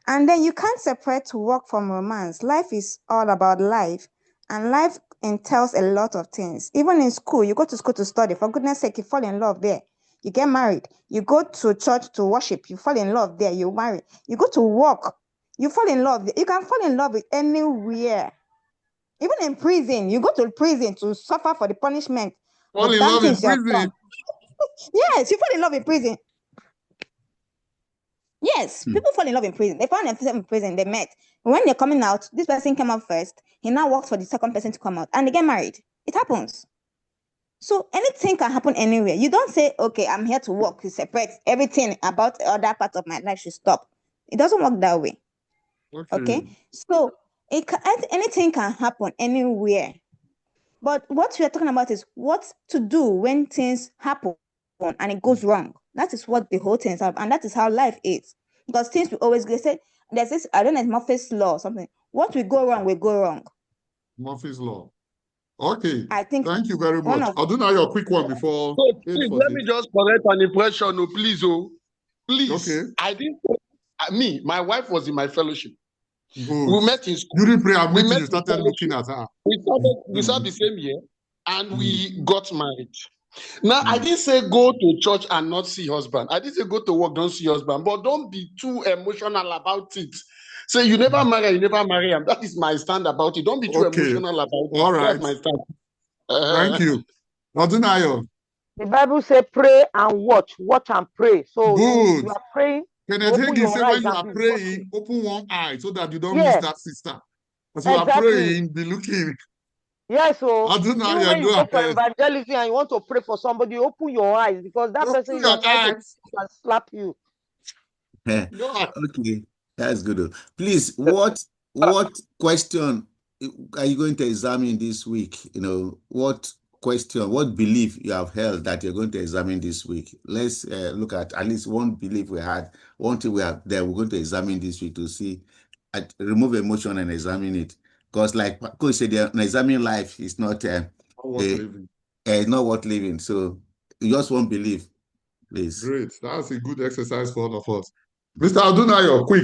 Speaker 10: And then you can't separate work from romance. Life is all about life, and life entails a lot of things. Even in school, you go to school to study. For goodness sake, you fall in love there. You get married. You go to church to worship. You fall in love there. You marry. You go to work. You fall in love. You can fall in love with anywhere. Even in prison, you go to prison to suffer for the punishment.
Speaker 1: Fall in love in prison.
Speaker 10: Yes, you fall in love in prison. Yes, people fall in love in prison. They found themselves in prison, they met. When they're coming out, this person came out first. He now works for the second person to come out, and they get married. It happens. So anything can happen anywhere. You don't say, okay, I'm here to work, you separate everything about the other part of my life should stop. It doesn't work that way. Okay? So anything can happen anywhere. But what we are talking about is what to do when things happen and it goes wrong. That is what the whole thing is about, and that is how life is. Because things will always go. Say there's this, I don't know, Murphy's law or something. What will go wrong will go wrong.
Speaker 1: Murphy's law. Okay.
Speaker 10: I think.
Speaker 1: Thank you very much. I'll do now your quick one before.
Speaker 5: So, please, let me just correct an impression, please. Please.
Speaker 1: Okay.
Speaker 5: I didn't. Me, my wife was in my fellowship.
Speaker 1: Good.
Speaker 5: We met in school.
Speaker 1: During prayer meeting, you started looking at her.
Speaker 5: We started the same year, and we got married. Now, I didn't say go to church and not see husband. I didn't say go to work, don't see husband. But don't be too emotional about it. Say you never marry, you never marry him. That is my stand about it. Don't be too emotional about it.
Speaker 1: All right.
Speaker 5: That's my stand.
Speaker 1: Thank you. Odunayo.
Speaker 7: The Bible says pray and watch and pray. So
Speaker 1: good.
Speaker 7: You are praying.
Speaker 1: Kenneth Hagin say when you are praying, open one eye so that you don't miss that sister. As you are praying, be looking.
Speaker 7: Yes, so
Speaker 1: when
Speaker 7: you go for evangelism and you want to pray for somebody, open your eyes because that person is trying to slap you.
Speaker 2: Okay, that's good. Please, what question are you going to examine this week? You know, what question, what belief you have held that you're going to examine this week? Let's look at least one belief we had, one thing we have that we're going to examine this week to see, remove emotion and examine it. Because like Coach said, examining life is not not worth living. So you just won't believe, please.
Speaker 1: Great. That's a good exercise for all of us. Mr. Odunayo, quick.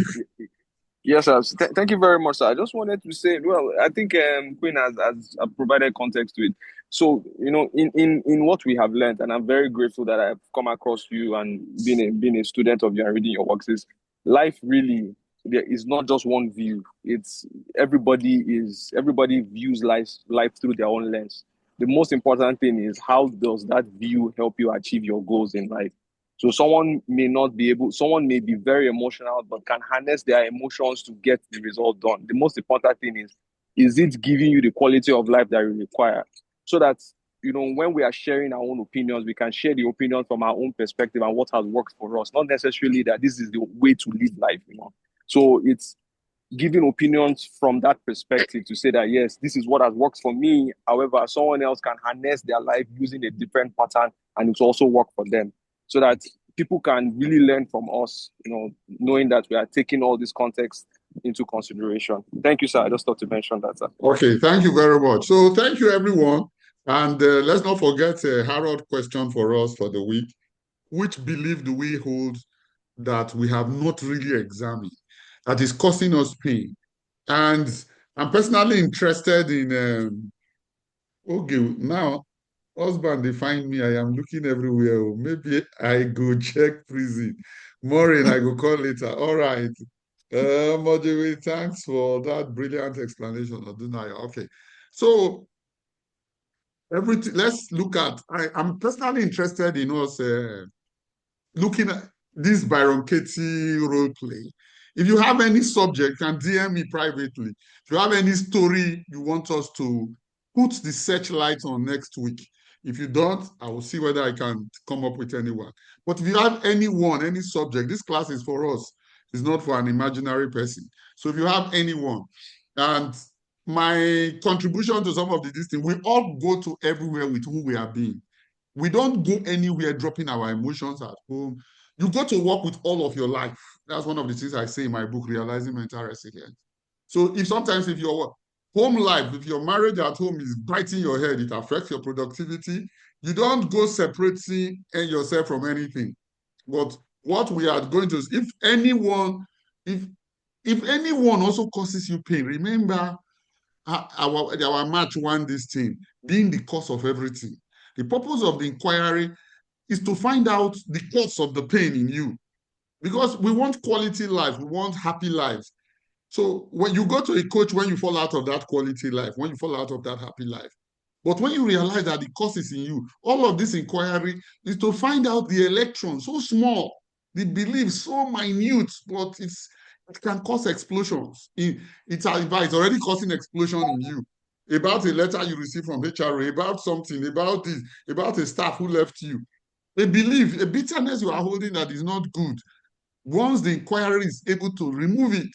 Speaker 6: Yes, sir. Thank you very much, sir. I just wanted to say, well, I think Queen has provided context to it. So, you know, in what we have learned, and I'm very grateful that I've come across you and being a student of you and reading your works, is life really, there is not just one view. It's everybody views life through their own lens. The most important thing is how does that view help you achieve your goals in life? So someone may be very emotional, but can harness their emotions to get the result done. The most important thing is it giving you the quality of life that you require? So that when we are sharing our own opinions, we can share the opinions from our own perspective and what has worked for us, not necessarily that this is the way to live life, So it's giving opinions from that perspective to say that, yes, this is what has worked for me. However, someone else can harness their life using a different pattern and it's also work for them, so that people can really learn from us, knowing that we are taking all this context into consideration. Thank you, sir. I just thought to mention that, sir.
Speaker 1: Okay, thank you very much. So thank you, everyone. And let's not forget Harold question for us for the week. Which belief do we hold that we have not really examined, that is causing us pain? And I'm personally interested in, okay, now, husband, they find me, I am looking everywhere. Maybe I go check prison. Maureen, I go call later. All right. Mojewe, thanks for that brilliant explanation, Odunaya. Okay. So, everything, let's look at, I'm personally interested in us looking at this Byron Katie role play. If you have any subject, you can DM me privately. If you have any story you want us to put the searchlight on next week. If you don't, I will see whether I can come up with anyone. But if you have anyone, any subject, this class is for us. It's not for an imaginary person. So if you have anyone, and my contribution to some of these things, we all go to everywhere with who we are being. We don't go anywhere dropping our emotions at home. You go to work with all of your life. That's one of the things I say in my book, Realizing Mental Resilience. So if your home life, if your marriage at home is biting your head, it affects your productivity, you don't go separating yourself from anything. But what we are going to, if anyone also causes you pain, remember our match won this thing, being the cause of everything. The purpose of the inquiry is to find out the cause of the pain in you. Because we want quality life, we want happy lives. So when you go to a coach, when you fall out of that quality life, when you fall out of that happy life, but when you realize that the cause is in you, all of this inquiry is to find out the electron, so small, the belief so minute, but it can cause explosions. It's already causing explosion in you. About a letter you receive from HRA, about something, about this, about a staff who left you. A belief, a bitterness you are holding that is not good. Once the inquiry is able to remove it,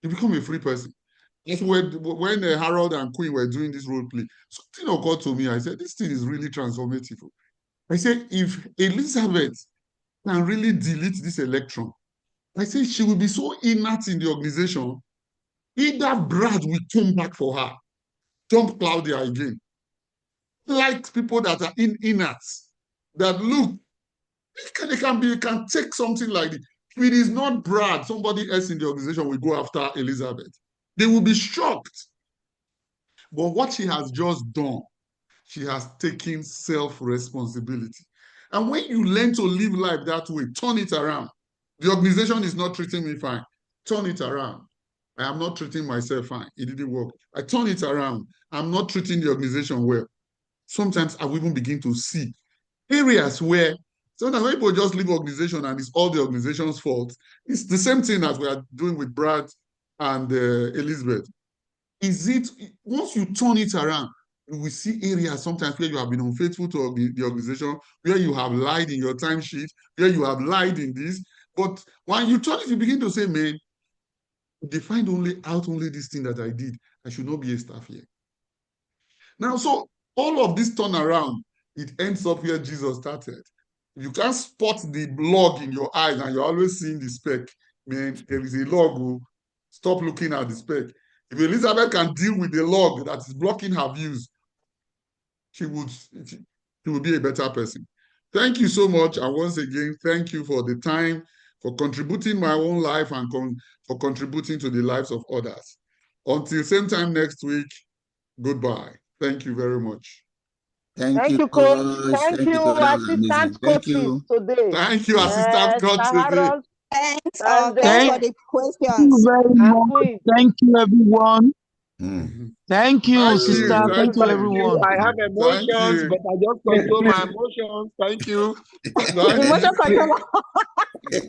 Speaker 1: you become a free person. That's when Harold and Queen were doing this role play, something occurred to me. I said, this thing is really transformative. I said, if Elizabeth can really delete this electron, I said she will be so inert in the organization, either Brad will come back for her, dump Claudia again. Like people that are inert, that look, they can take something like this. If it is not Brad, somebody else in the organization will go after Elizabeth. They will be shocked. But what she has just done, she has taken self-responsibility. And when you learn to live life that way, turn it around. The organization is not treating me fine. Turn it around. I am not treating myself fine. It didn't work. I turn it around. I'm not treating the organization well. Sometimes I will even begin to see areas where sometimes when people just leave organization and it's all the organization's fault. It's the same thing as we are doing with Brad and Elizabeth. Once you turn it around, you will see areas sometimes where you have been unfaithful to the organization, where you have lied in your timesheet, where you have lied in this. But when you turn it, you begin to say, man, they find out only this thing that I did. I should not be a staff here. Now, so all of this turnaround, it ends up where Jesus started. If you can't spot the log in your eyes and you're always seeing the speck, man, there is a log. Stop looking at the speck. If Elizabeth can deal with the log that is blocking her views, she would be a better person. Thank you so much. And once again, thank you for the time, for contributing my own life and for contributing to the lives of others. Until same time next week, goodbye. Thank you very much.
Speaker 7: Thank you, Coach. Thank you, assistant coaches today.
Speaker 1: Thank you, assistant coach today.
Speaker 10: Thanks for the questions.
Speaker 13: Thank you very much. Thank you, everyone. Thank you,
Speaker 1: Thank
Speaker 13: sister.
Speaker 1: you.
Speaker 13: Thank you, everyone.
Speaker 5: I have
Speaker 1: Thank
Speaker 5: emotions,
Speaker 1: you.
Speaker 5: but I just control my emotions. Thank you.
Speaker 1: Thank
Speaker 10: Emotion control.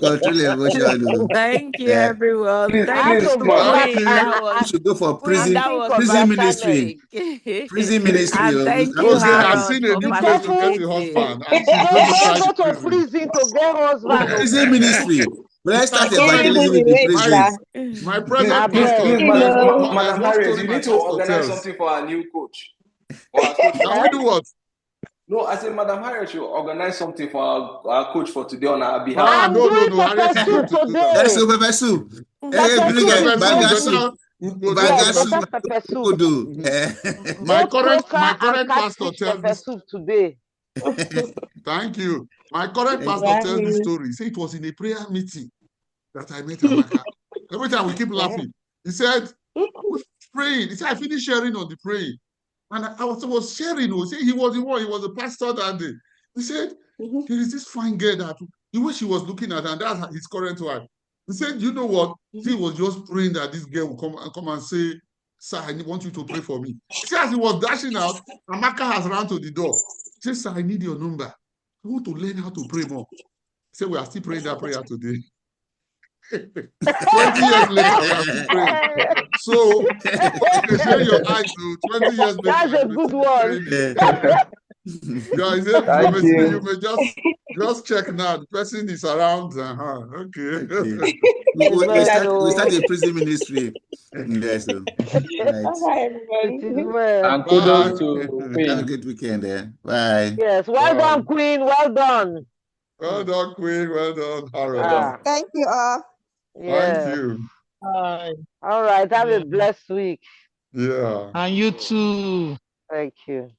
Speaker 2: Control emotion.
Speaker 4: Thank you,
Speaker 2: Yeah.
Speaker 4: everyone.
Speaker 9: Please,
Speaker 7: I have
Speaker 4: Thank
Speaker 7: to
Speaker 4: you,
Speaker 7: go
Speaker 1: Thank
Speaker 7: back
Speaker 4: Queen.
Speaker 1: you.
Speaker 4: That
Speaker 7: and
Speaker 2: You
Speaker 4: was
Speaker 2: should go for
Speaker 4: Queen.
Speaker 7: and
Speaker 2: prison,
Speaker 4: That
Speaker 7: think
Speaker 4: was
Speaker 7: of their
Speaker 2: ministry.
Speaker 4: fantastic.
Speaker 2: Prison ministry.
Speaker 4: And thank you,
Speaker 1: Jose has
Speaker 4: Harold,
Speaker 1: seen a
Speaker 4: for
Speaker 1: new
Speaker 7: be
Speaker 1: place to get a
Speaker 4: participating.
Speaker 1: husband, and she's going to try
Speaker 7: don't
Speaker 1: the
Speaker 7: go to
Speaker 1: prison.
Speaker 7: prison to get husband. Oh.
Speaker 2: Prison ministry. Let's
Speaker 1: My
Speaker 2: start
Speaker 1: current,
Speaker 2: evangelism in the
Speaker 1: my
Speaker 2: prisons.
Speaker 1: my
Speaker 9: Please,
Speaker 1: present
Speaker 9: please,
Speaker 1: pastor,
Speaker 9: please,
Speaker 1: there's
Speaker 9: Madam
Speaker 1: one
Speaker 9: Harriet,
Speaker 1: story
Speaker 9: you
Speaker 1: my
Speaker 9: need to
Speaker 1: pastor
Speaker 9: organize
Speaker 1: tells.
Speaker 9: something for our new coach. For our coach.
Speaker 1: Can we do what?
Speaker 9: No, I said Madam Harriet should organize something for our coach for today on our behalf.
Speaker 1: Ah,
Speaker 7: I'm
Speaker 1: no,
Speaker 7: doing
Speaker 1: Harriet
Speaker 7: pepper
Speaker 1: is going
Speaker 7: soup
Speaker 1: to do that.
Speaker 2: That's
Speaker 7: today.
Speaker 2: Pepper soup.
Speaker 7: Pepper soup with
Speaker 1: Pepper soup, but
Speaker 2: Bagasu.
Speaker 1: now
Speaker 7: yes,
Speaker 2: Bagasu.
Speaker 7: local pepper soup.
Speaker 1: my
Speaker 7: Both
Speaker 1: current
Speaker 7: croaker and
Speaker 1: pastor
Speaker 7: catfish
Speaker 1: tells
Speaker 7: pepper
Speaker 1: this.
Speaker 7: soup today.
Speaker 1: Thank you. My current
Speaker 2: Thank
Speaker 1: pastor
Speaker 2: you.
Speaker 1: tells this story. He said it was in a prayer meeting that I met Amaka. Every time we keep laughing. He said, we praying. He said, I finished sharing on the praying. And I was sharing. He was the one, he was the pastor that day. He said, there is this fine girl that the way she was looking at her, and that's his current wife. He said, you know what? He was just praying that this girl will come and say, sir, I want you to pray for me. He said, as he was dashing out, Amaka has run to the door. He said, sir, I need your number. I want to learn how to pray more. He said, we are still praying that prayer today. 20 years later, we are still praying. So, okay, share your eyes, though. 20 years later,
Speaker 7: That's a good one.
Speaker 1: Guys, you may just check now. The person is around. Okay.
Speaker 2: We start a prison ministry. Yes. Right.
Speaker 9: And kudos to Queen.
Speaker 2: Have a good weekend there. Bye.
Speaker 7: Yes, well done, Queen. Well done.
Speaker 1: Well done, Queen. Well done, Harold.
Speaker 10: Thank you all.
Speaker 7: Yeah.
Speaker 1: Thank you.
Speaker 13: Bye.
Speaker 7: All right. Have a blessed week.
Speaker 1: Yeah.
Speaker 13: And you too.
Speaker 7: Thank you.